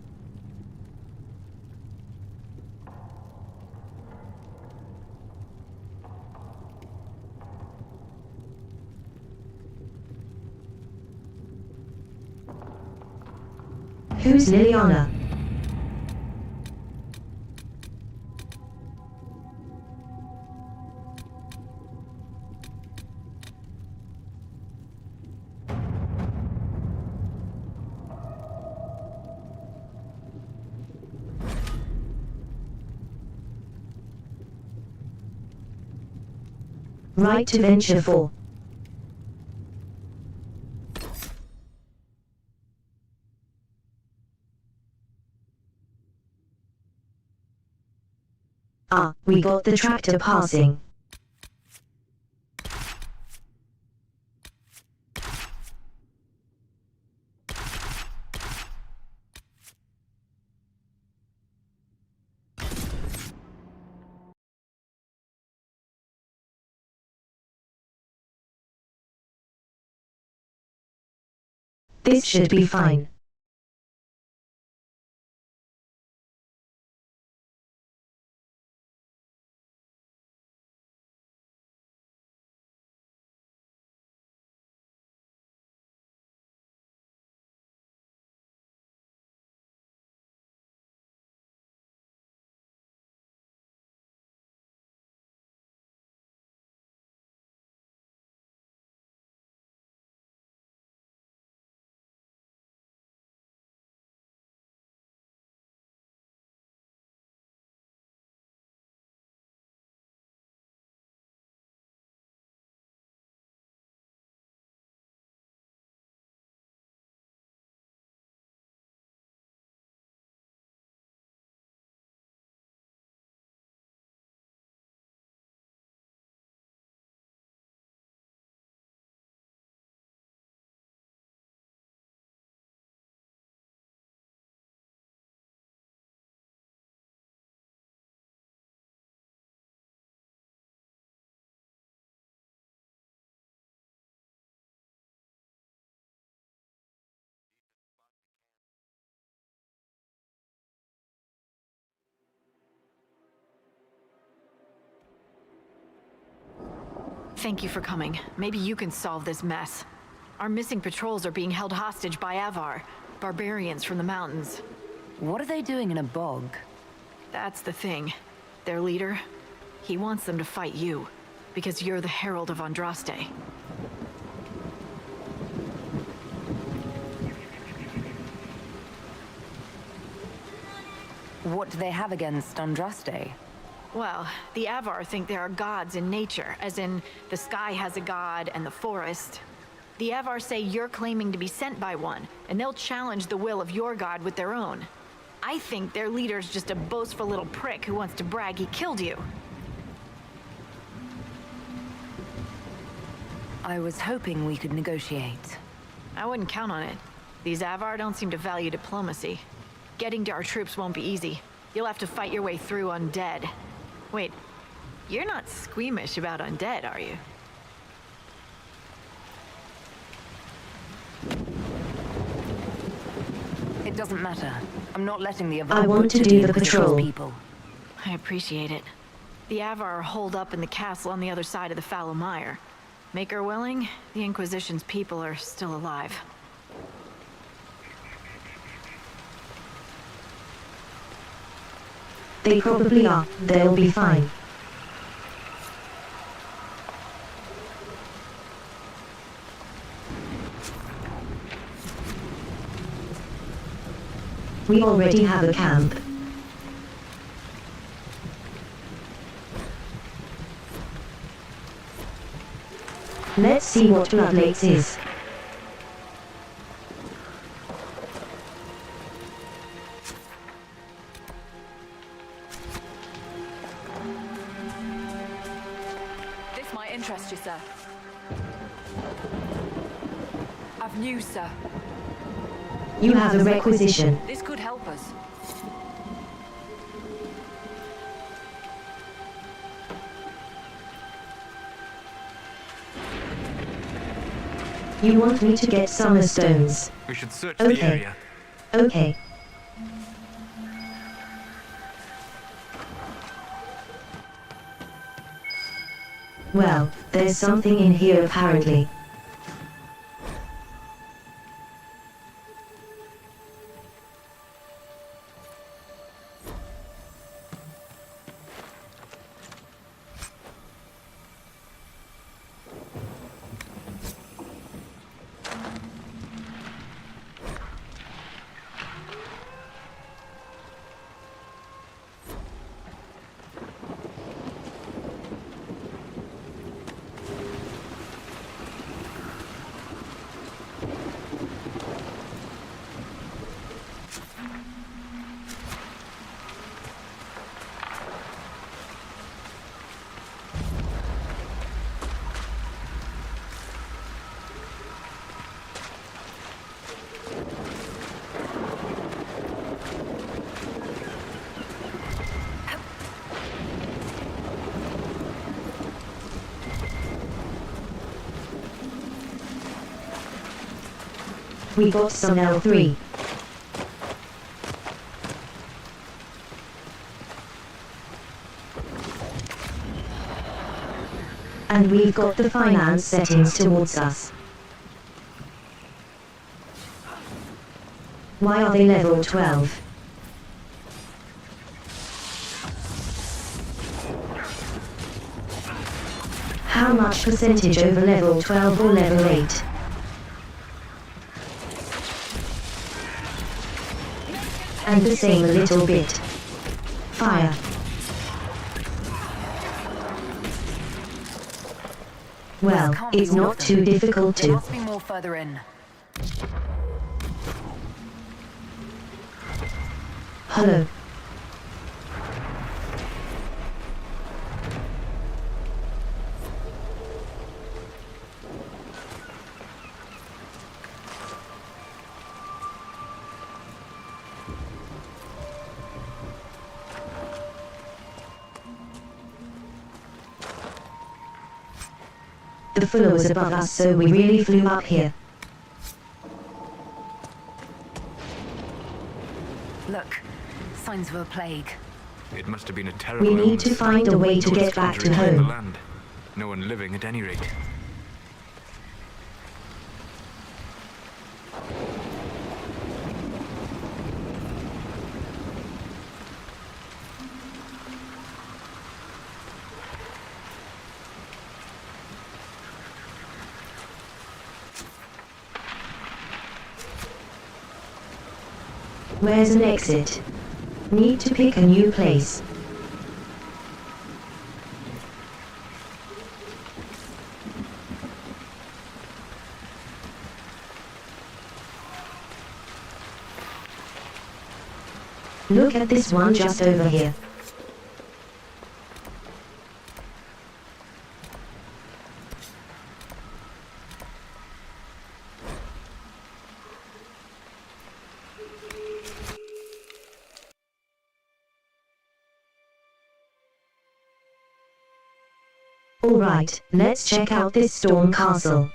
Who's Liliana? Right to venture for. Ah, we got the tractor passing. This should be fine. Thank you for coming. Maybe you can solve this mess. Our missing patrols are being held hostage by Avar, barbarians from the mountains. What are they doing in a bog? That's the thing. Their leader, he wants them to fight you, because you're the Herald of Andraste. What do they have against Andraste? Well, the Avar think there are gods in nature, as in the sky has a god and the forest. The Avar say you're claiming to be sent by one, and they'll challenge the will of your god with their own. I think their leader's just a boastful little prick who wants to brag he killed you. I was hoping we could negotiate. I wouldn't count on it. These Avar don't seem to value diplomacy. Getting to our troops won't be easy. You'll have to fight your way through undead. Wait, you're not squeamish about undead, are you? It doesn't matter. I'm not letting the I want to do the patrol. People. I appreciate it. The Avar are holed up in the castle on the other side of the fallow mire. Make her willing, the Inquisition's people are still alive. They probably are. They'll be fine. We already have a camp. Let's see what Bloodlates is. This might interest you, sir. I've news, sir. You have a requisition. This could help us. You want me to get summer stones? We should search the area. Okay. Well, there's something in here apparently. We got some L3. And we've got the finance settings towards us. Why are they level 12? How much percentage over level 12 or level 8? And the same a little bit. Fire. Well, it's not too difficult There to. must be more further in. Hello. The floor was above us, so we really flew up here. Look, signs of a plague. It must have been a terrible We need illness. to find a way to get back to Conjuring in the home. land. No one living at any rate. Where's an exit? Need to pick a new place. Look at this one just over here. Alright, let's check out this storm castle.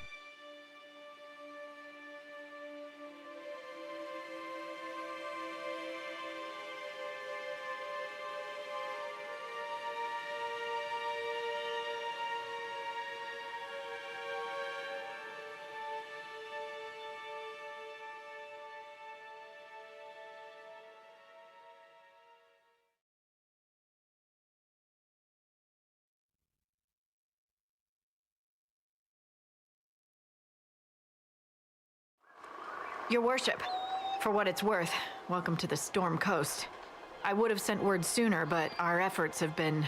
Your worship, for what it's worth, welcome to the Storm Coast. I would have sent word sooner, but our efforts have been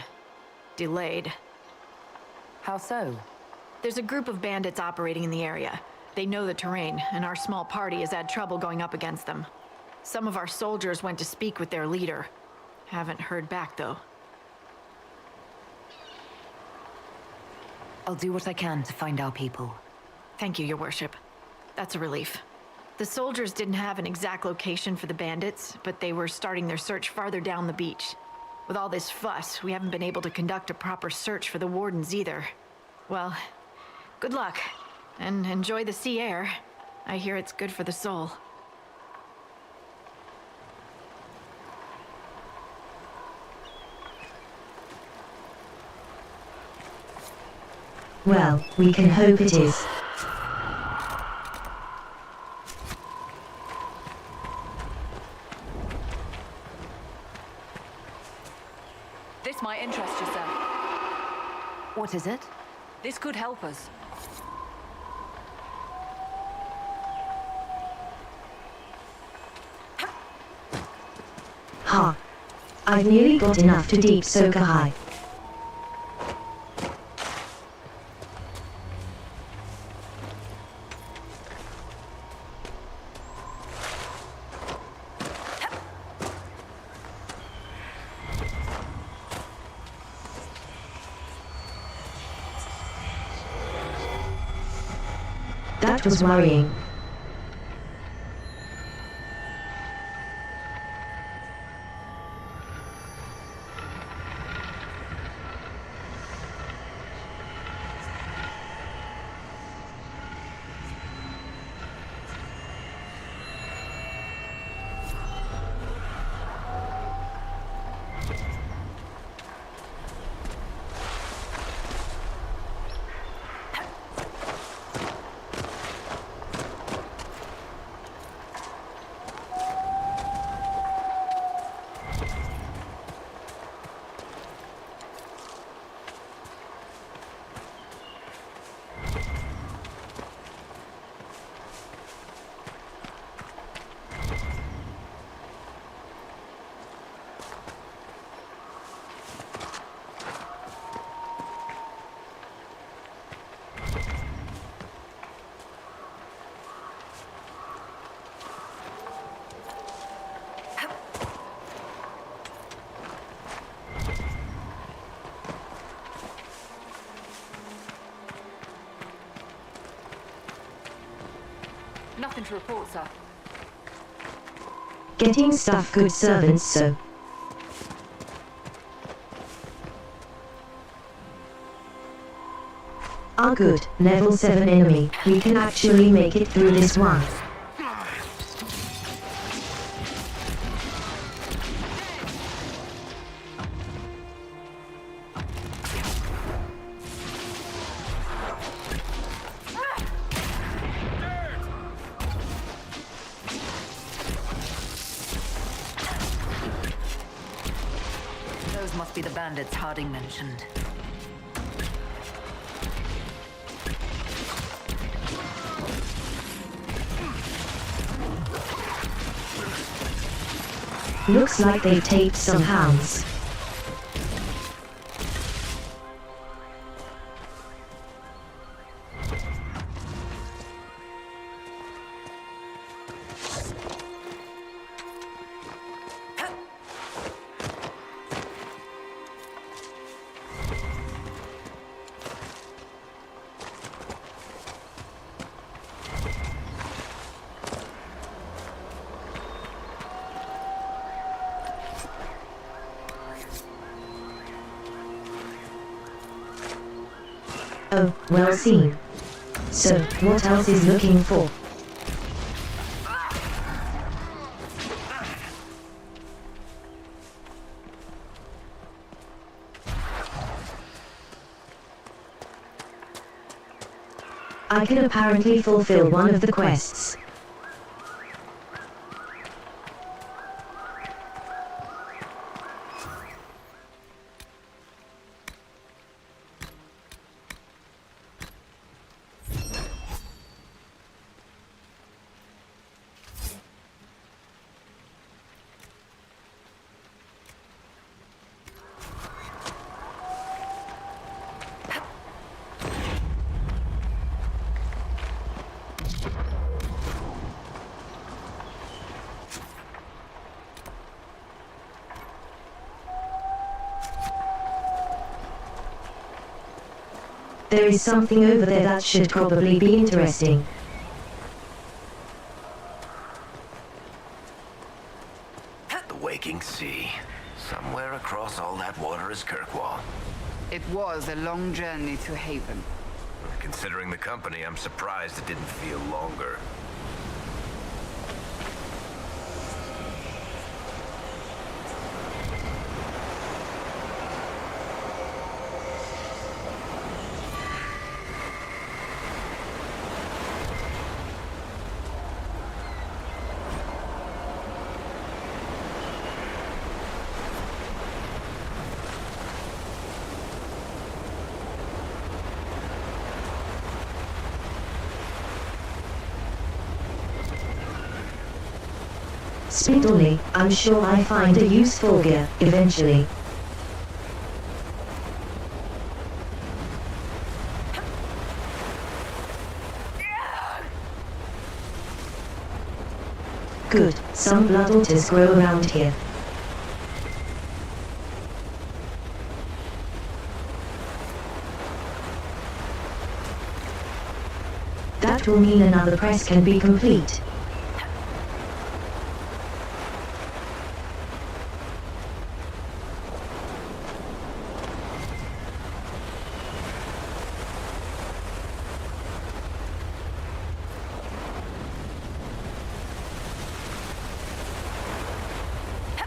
delayed. How so? There's a group of bandits operating in the area. They know the terrain, and our small party has had trouble going up against them. Some of our soldiers went to speak with their leader. Haven't heard back, though. I'll do what I can to find our people. Thank you, your worship. That's a relief. The soldiers didn't have an exact location for the bandits, but they were starting their search farther down the beach. With all this fuss, we haven't been able to conduct a proper search for the wardens either. Well, good luck, and enjoy the sea air. I hear it's good for the soul. Well, we can hope it is. This might interest you, sir. What is it? This could help us. Ha! I've nearly got enough to deep soak a high. That was worrying. Nothing to report, sir. Getting stuff, good servants, so. Ah, good. Level 7 enemy. We can actually make it through this one. Those must be the bandits Harding mentioned. Looks like they've taped some hounds. Oh, well seen. So, what else is looking for? I can apparently fulfill one of the quests. There is something over there that should probably be interesting. The waking sea. Somewhere across all that water is Kirkwall. It was a long journey to Haven. Considering the company, I'm surprised it didn't feel longer. Speedily, I'm sure I find a use for gear, eventually. Good, some blood otters grow around here. That will mean another quest can be complete.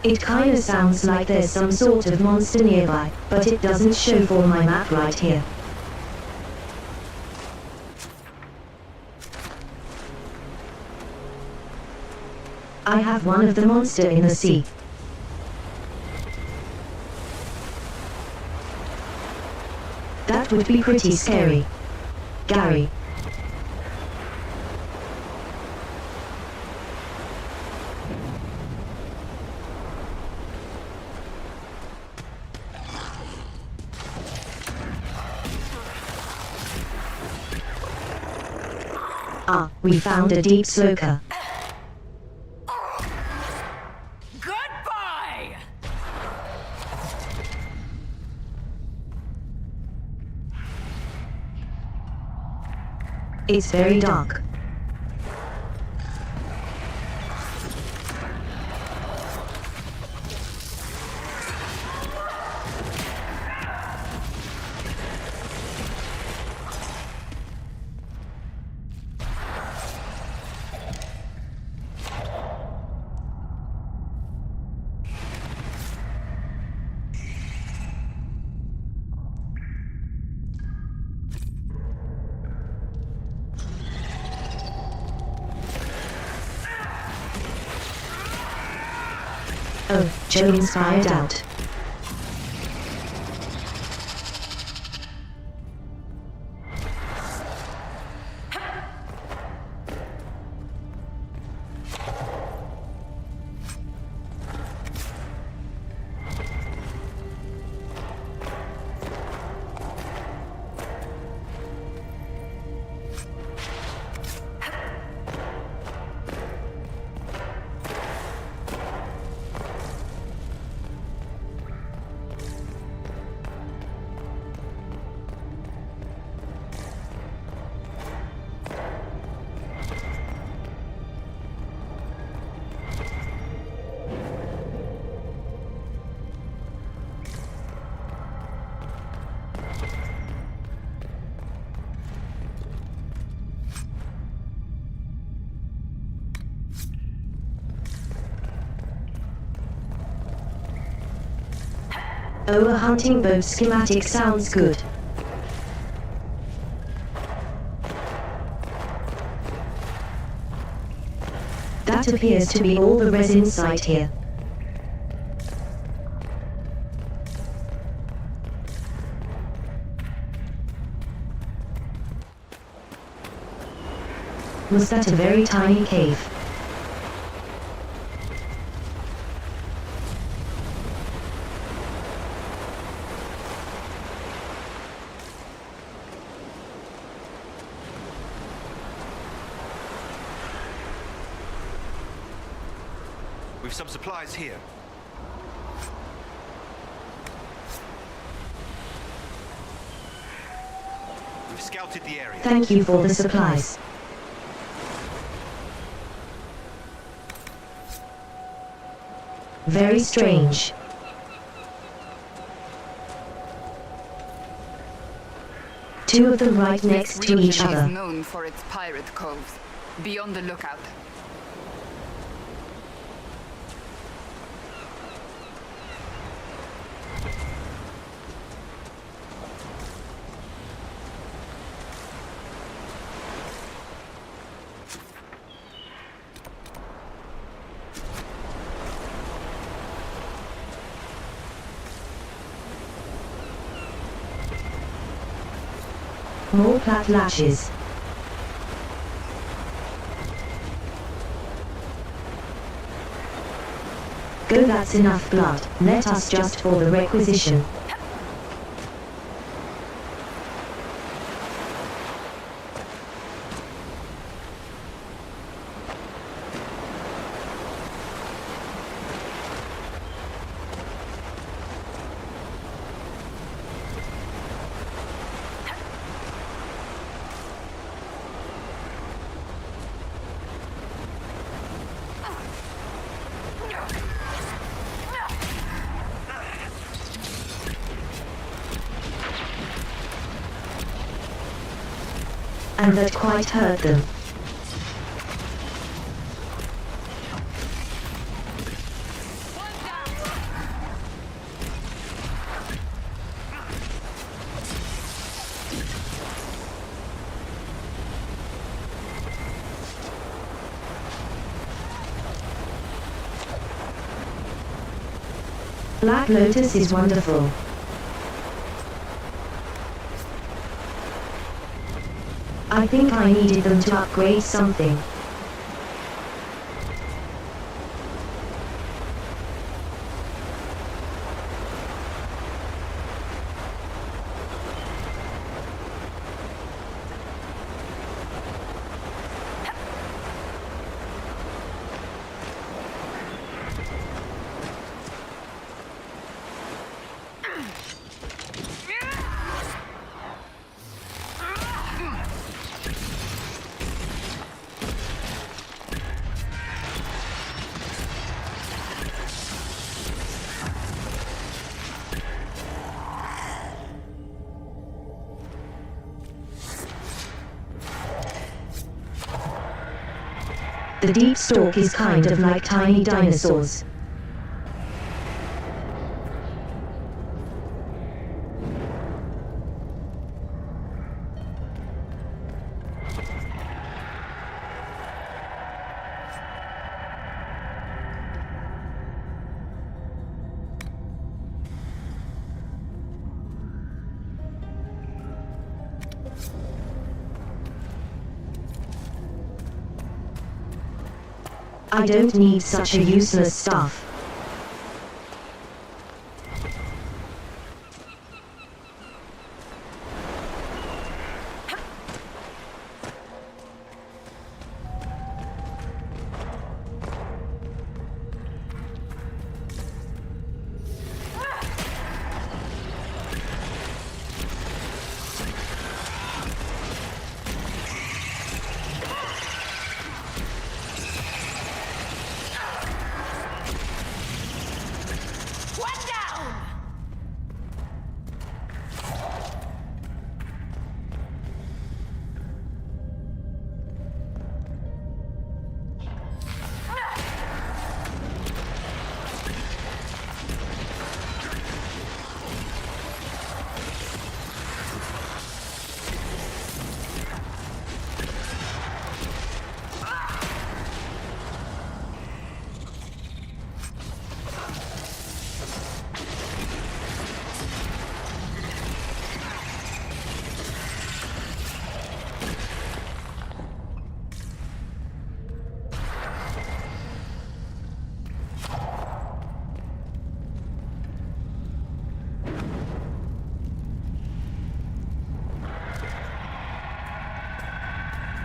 It kinda sounds like there's some sort of monster nearby, but it doesn't show for my map right here. I have one of the monster in the sea. That would be pretty scary. Gary. Ah, we found a deep sloker. Goodbye! It's very dark. Oh, Joe inspired out. Oh, a hunting boat schematic sounds good. That appears to be all the resin site here. Was that a very tiny cave? We've some supplies here. We've scouted the area. Thank you for the supplies. Very strange. Two of them right next to each This region other. is known for its pirate coves. Be on the lookout. More plat lashes. Go, that's enough blood. Let us just for the requisition. And that quite hurt them. Black Lotus is wonderful. I think I needed them to upgrade something. The deep stalk is kind of like tiny dinosaurs. I don't need such a useless stuff.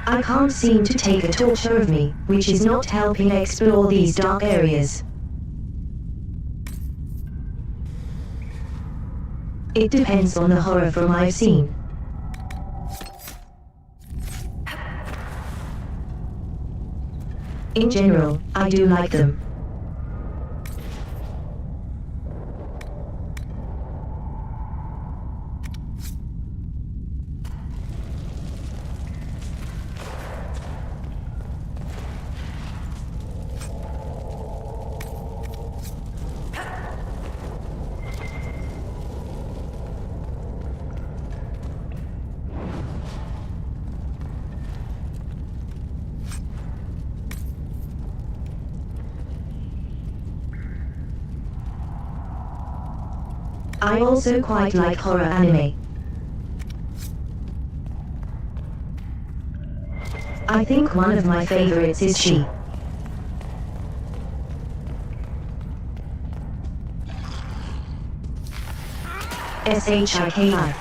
I can't seem to take a torture of me, which is not helping explore these dark areas. It depends on the horror film I've seen. In general, I do like them. I also quite like horror anime. I think one of my favorites is She. Shiki.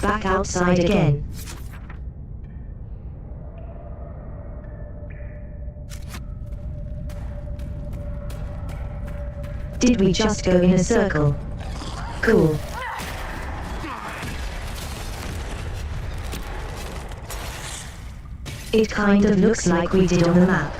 Back outside again. Did we just go in a circle? Cool. It kind of looks like we did on the map.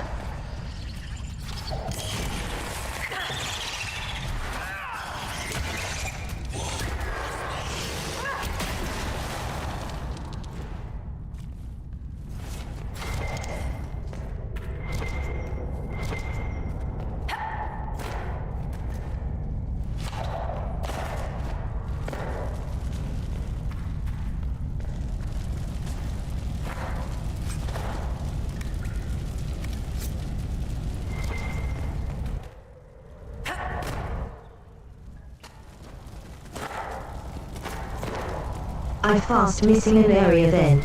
I fast missing an area then.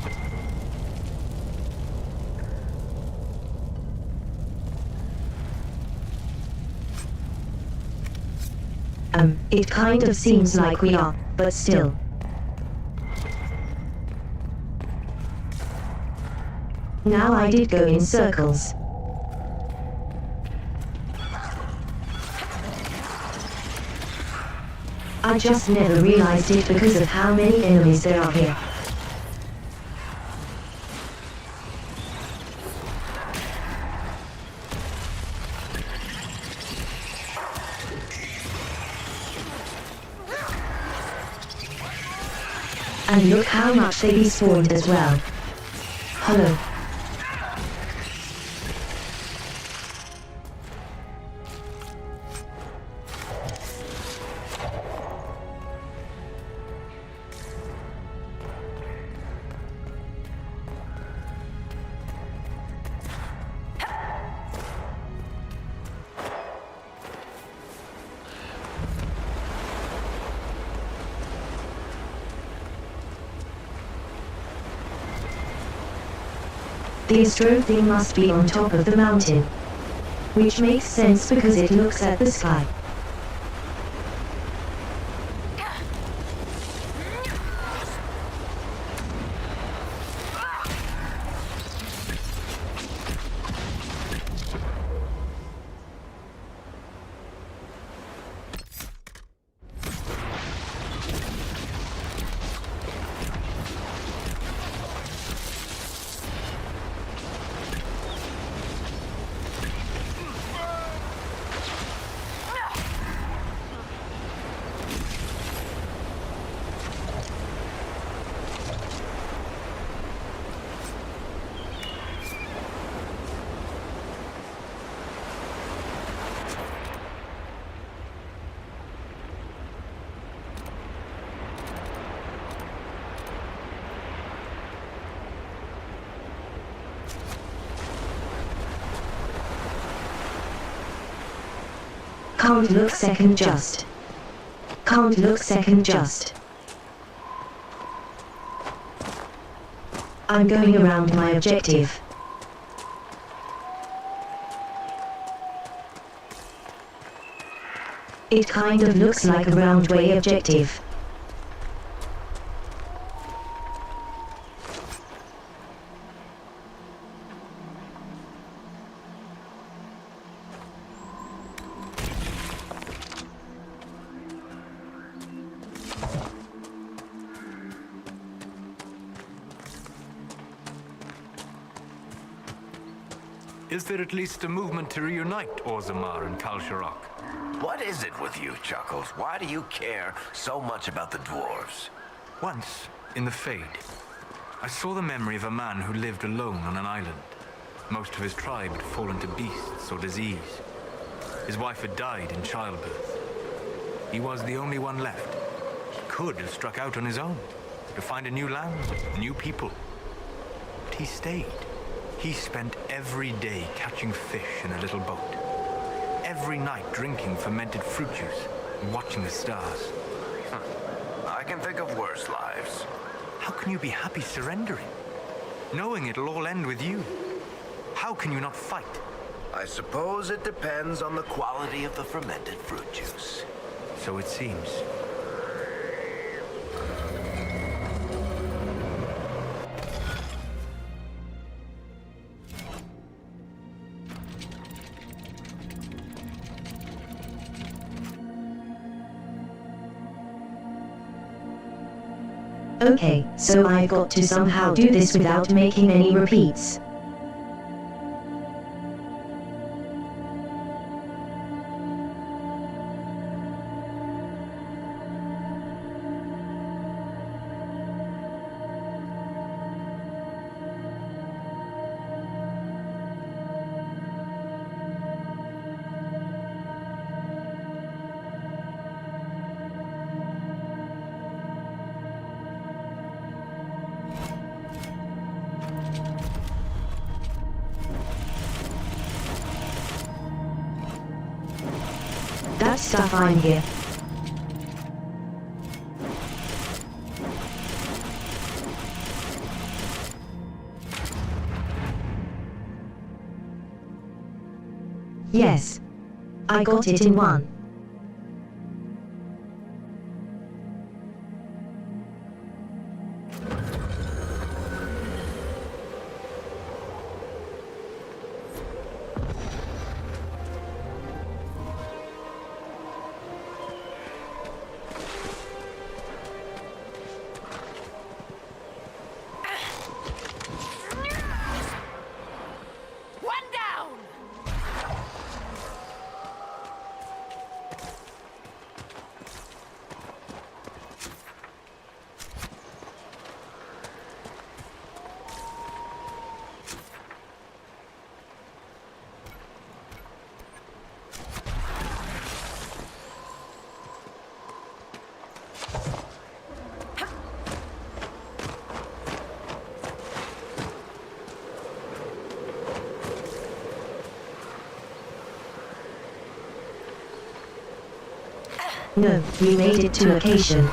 It kind of seems like we are, but still. Now I did go in circles. I just never realized it because of how many enemies there are here. And look how much they respawned as well. Hello. The astro thing must be on top of the mountain. Which makes sense because it looks at the sky. Can't look second just. Can't look second just. I'm going around my objective. It kind of looks like a round-way objective. Is there at least a movement to reunite Orzammar and Kalsharok? What is it with you, Chuckles? Why do you care so much about the dwarves? Once, in the Fade, I saw the memory of a man who lived alone on an island. Most of his tribe had fallen to beasts or disease. His wife had died in childbirth. He was the only one left. He could have struck out on his own, to find a new land, new people. But he stayed. He spent every day catching fish in a little boat. Every night drinking fermented fruit juice and watching the stars. I can think of worse lives. How can you be happy surrendering? Knowing it'll all end with you? How can you not fight? I suppose it depends on the quality of the fermented fruit juice. So it seems. Okay, so I've got to somehow do this without making any repeats. That stuff I'm here. Yes. I got it in one. No, we made it to location.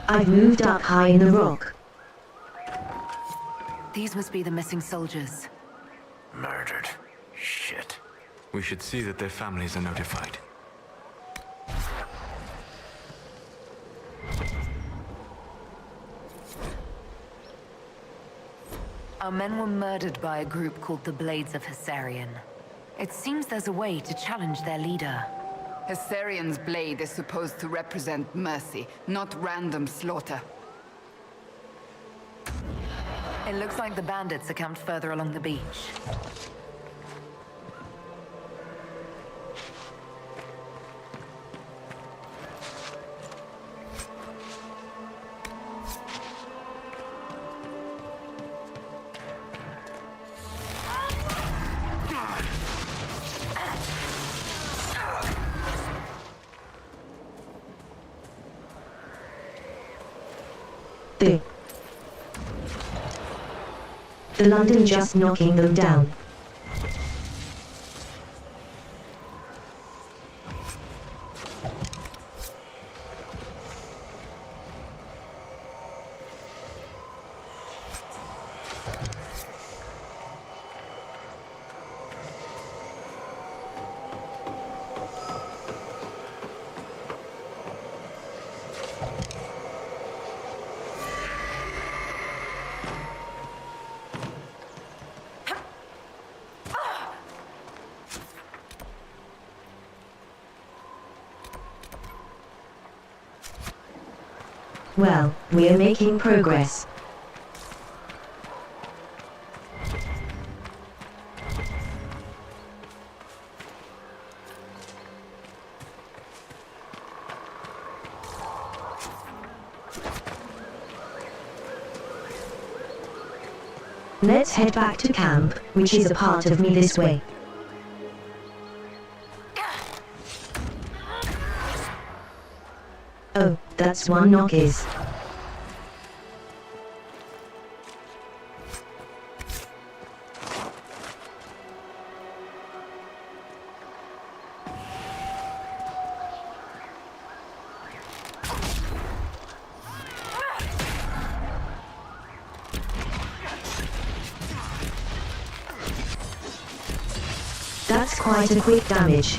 I've moved up high in the rock. These must be the missing soldiers. Murdered. Shit. We should see that their families are notified. Our men were murdered by a group called the Blades of Hessarian. It seems there's a way to challenge their leader. Hessarian's blade is supposed to represent mercy, not random slaughter. It looks like the bandits are camped further along the beach. The London just knocking them down. Well, we're making progress. Let's head back to camp, which is a part of me this way. Oh, that's one knockers. That's quite a quick damage.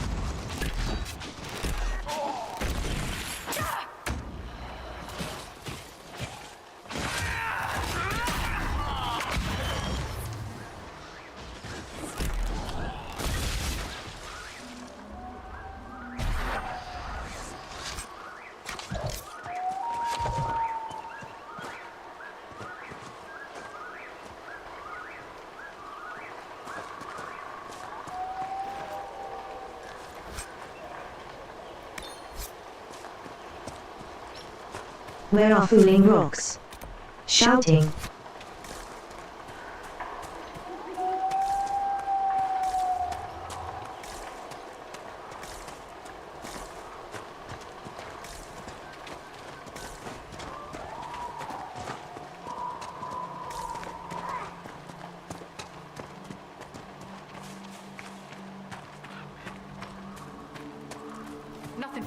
Where are fooling rocks? Shouting. Nothing.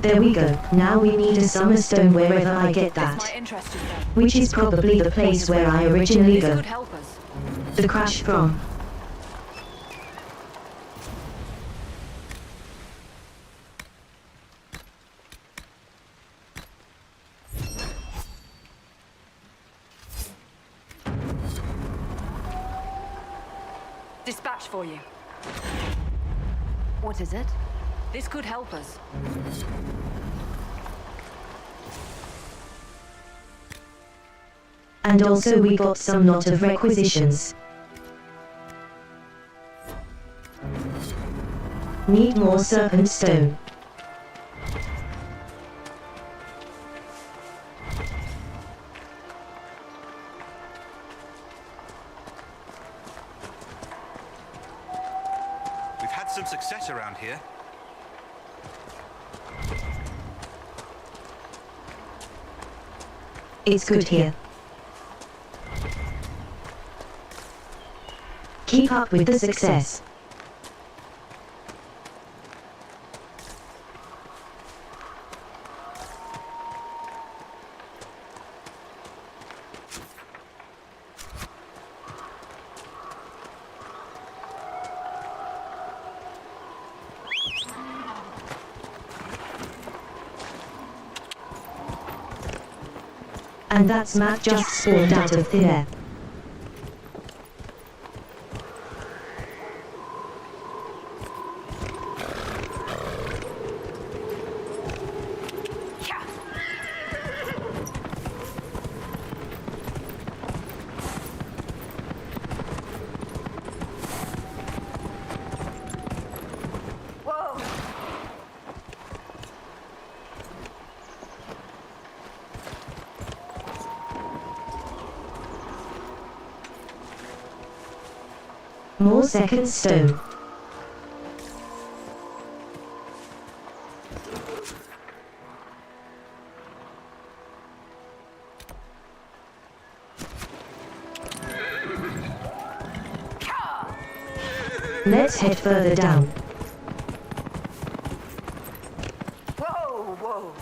There we go. Now we need a summer stone wherever I get that. This might interest you then. Which is probably the place where I originally This go. could help us. The crash from. Dispatch for you. What is it? This could help us. And also we got some lot of requisitions. Need more serpent stone. We've had some success around here. It's good here. Keep up with the success. And that's Matt just spawned out of thin air. More second stone. Let's head further down. Whoa, whoa.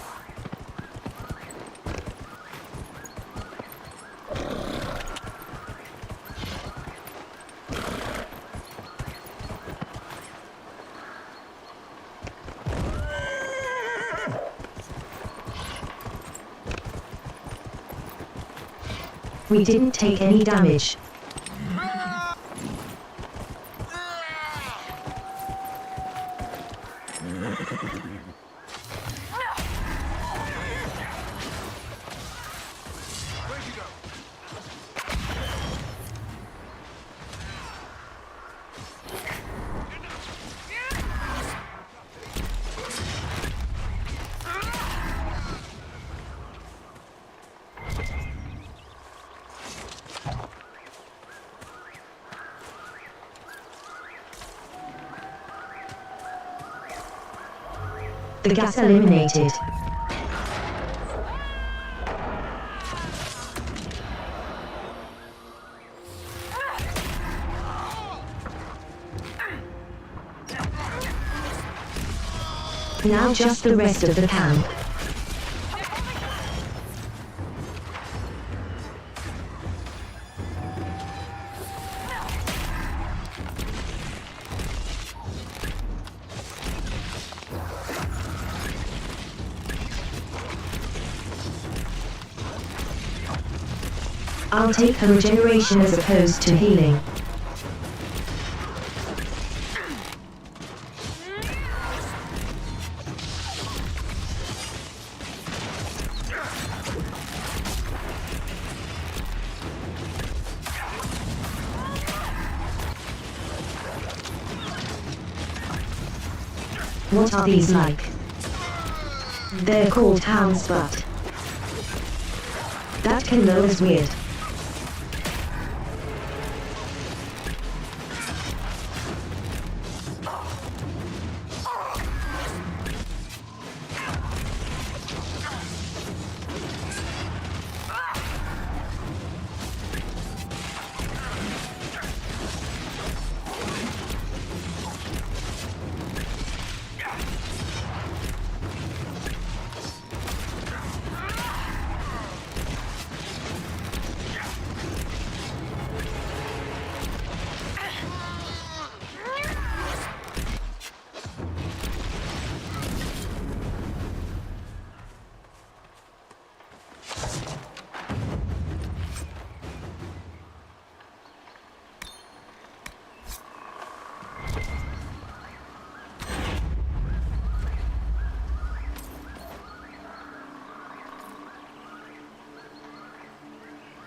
We didn't take any damage. The gas eliminated. Now just the rest of the camp. I'll take her regeneration as opposed to healing. What are these like? They're called hounds, but that can lower as weird.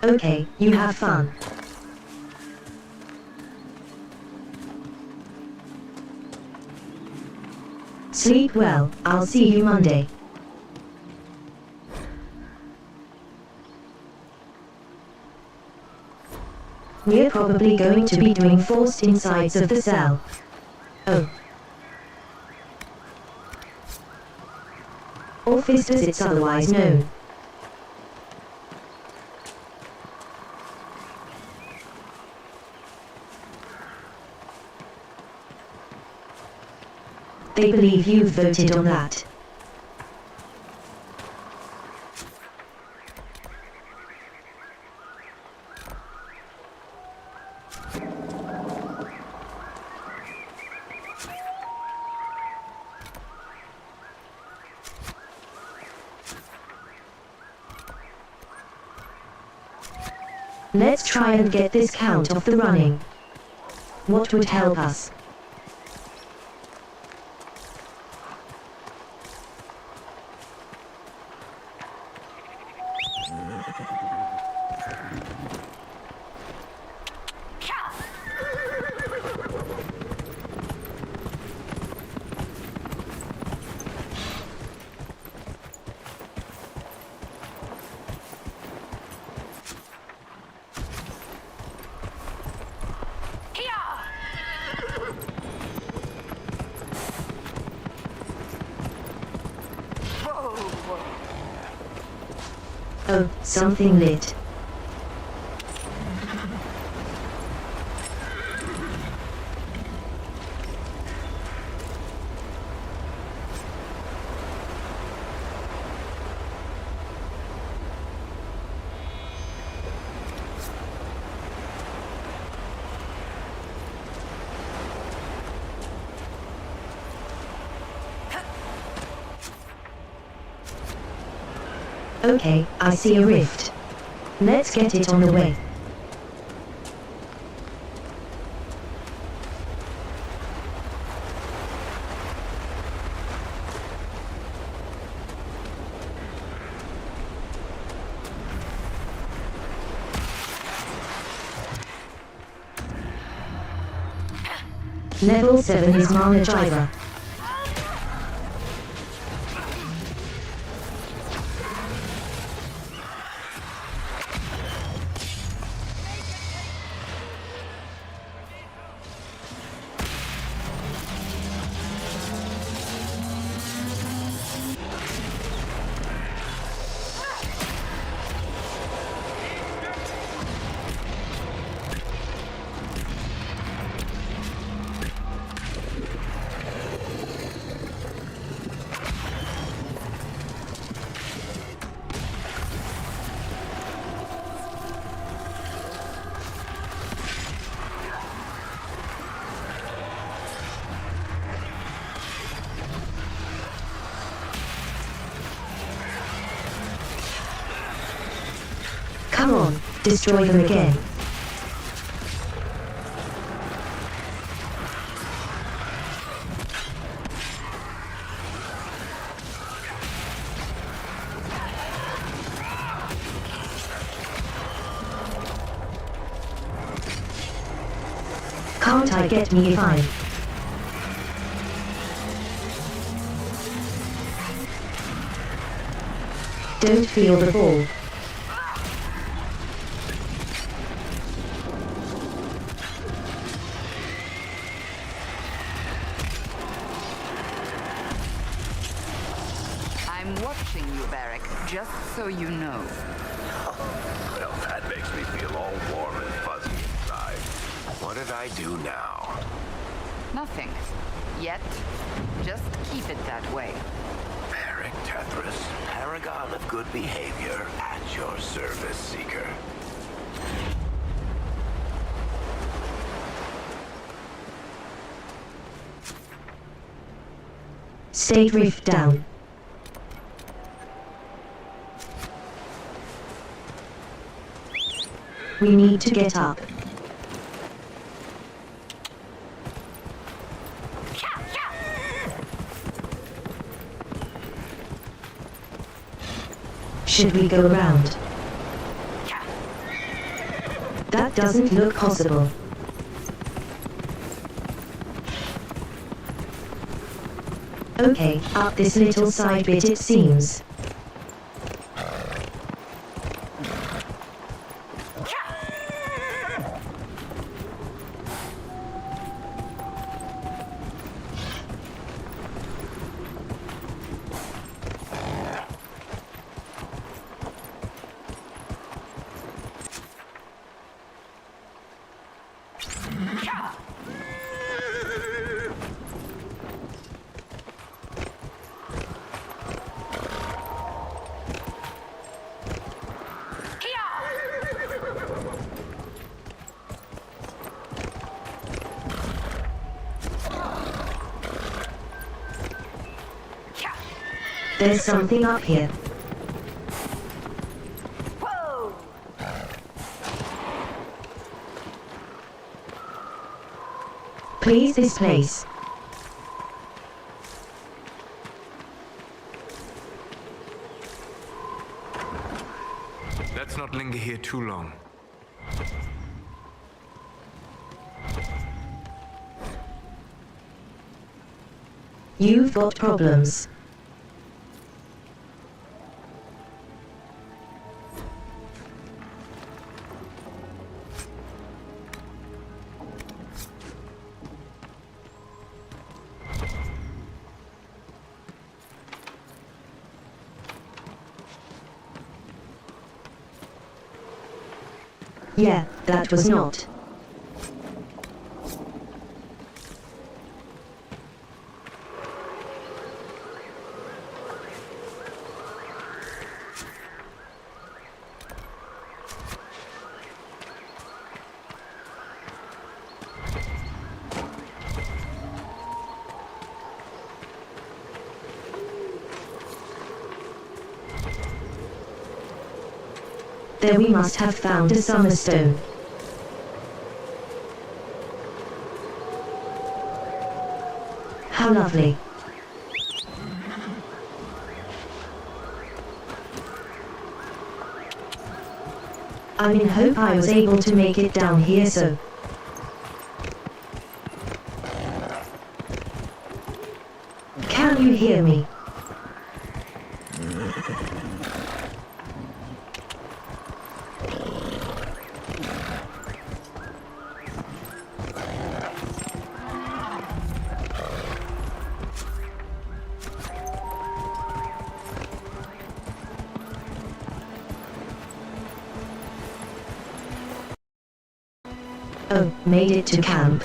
Okay, you have fun. Sleep well, I'll see you Monday. We're probably going to be doing forced insides of the cell. Oh. Office as it's otherwise known. They believe you've voted on that. Let's try and get this count off the running. What would help us? Oh, something lit. Okay, I see a rift. Let's get it on the way. Level 7 is Mana Driver. Come on, destroy them again. Can't I get me if I'm... Don't feel the ball. I'm watching you, Barrick, just so you know. Well, that makes me feel all warm and fuzzy inside. What did I do now? Nothing. Yet. Just keep it that way. Barrick Tethras, paragon of good behavior, at your service, Seeker. State rift down. We need to get up. Should we go around? That doesn't look possible. Okay, up this little side bit it seems. There's something up here. Whoa! Please, this place. Let's not linger here too long. You've got problems. Yeah, that was not. There we must have found a summer stone. How lovely. I'm in hope I was able to make it down here so. Can you hear me? Oh, made it to camp.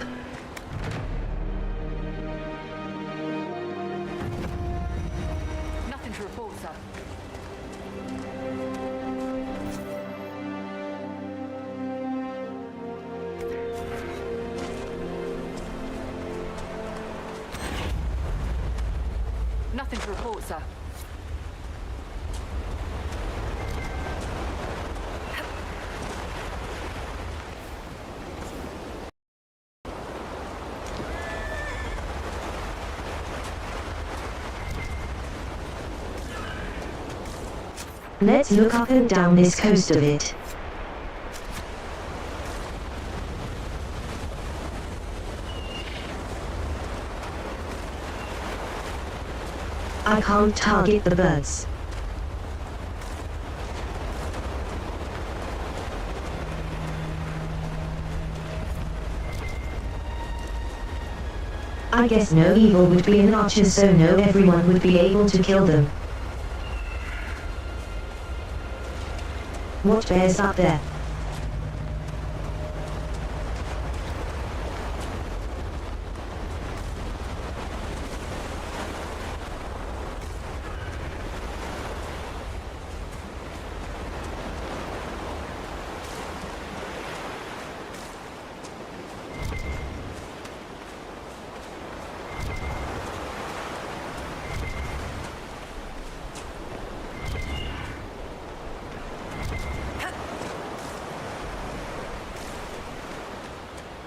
Nothing to report, sir. Nothing to report, sir. Let's look up and down this coast of it. I can't target the birds. I guess no evil would be an archer, so no everyone would be able to kill them. What bears up there?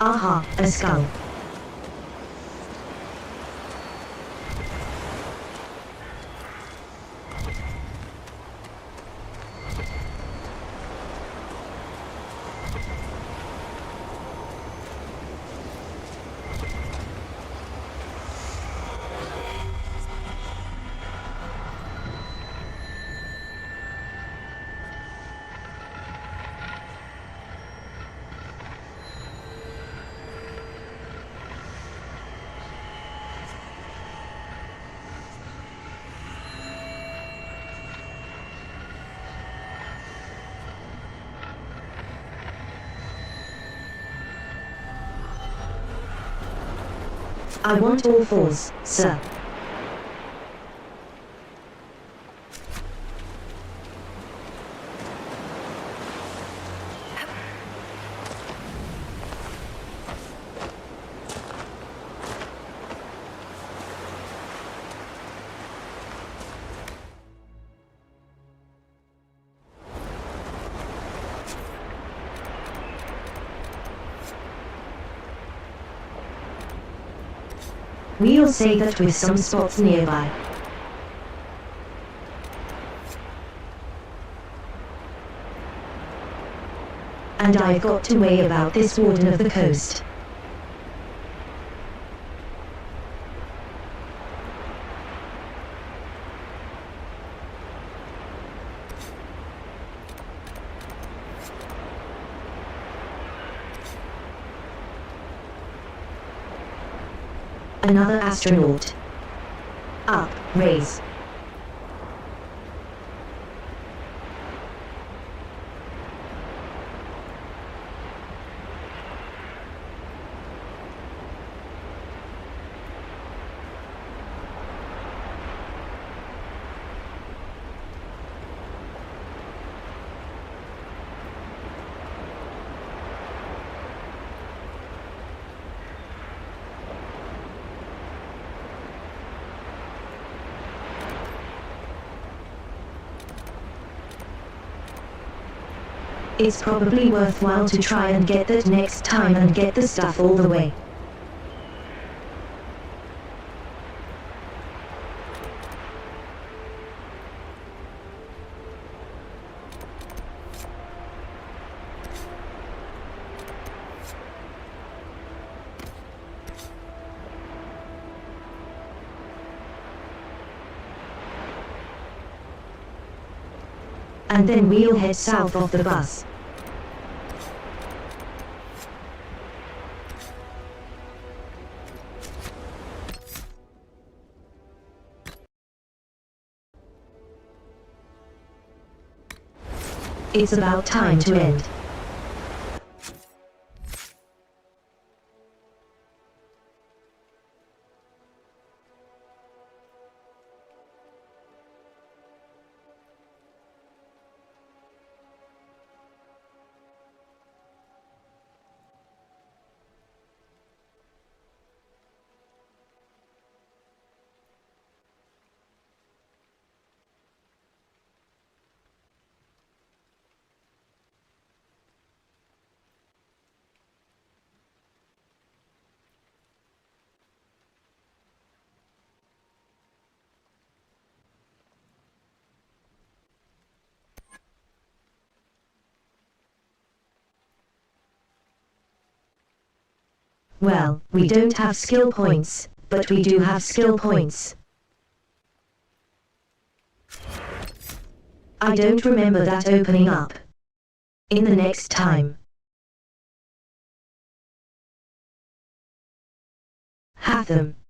Aha, a skull. I want all fours, sir. We'll say that with some spots nearby. And I've got to weigh about this warden of the coast. Another astronaut. Up, raise. It's probably worthwhile to try and get that next time and get the stuff all the way. And then we'll head south of the bus. It's about time to end. Well, we don't have skill points, but we do have skill points. I don't remember that opening up. In the next time. Have them.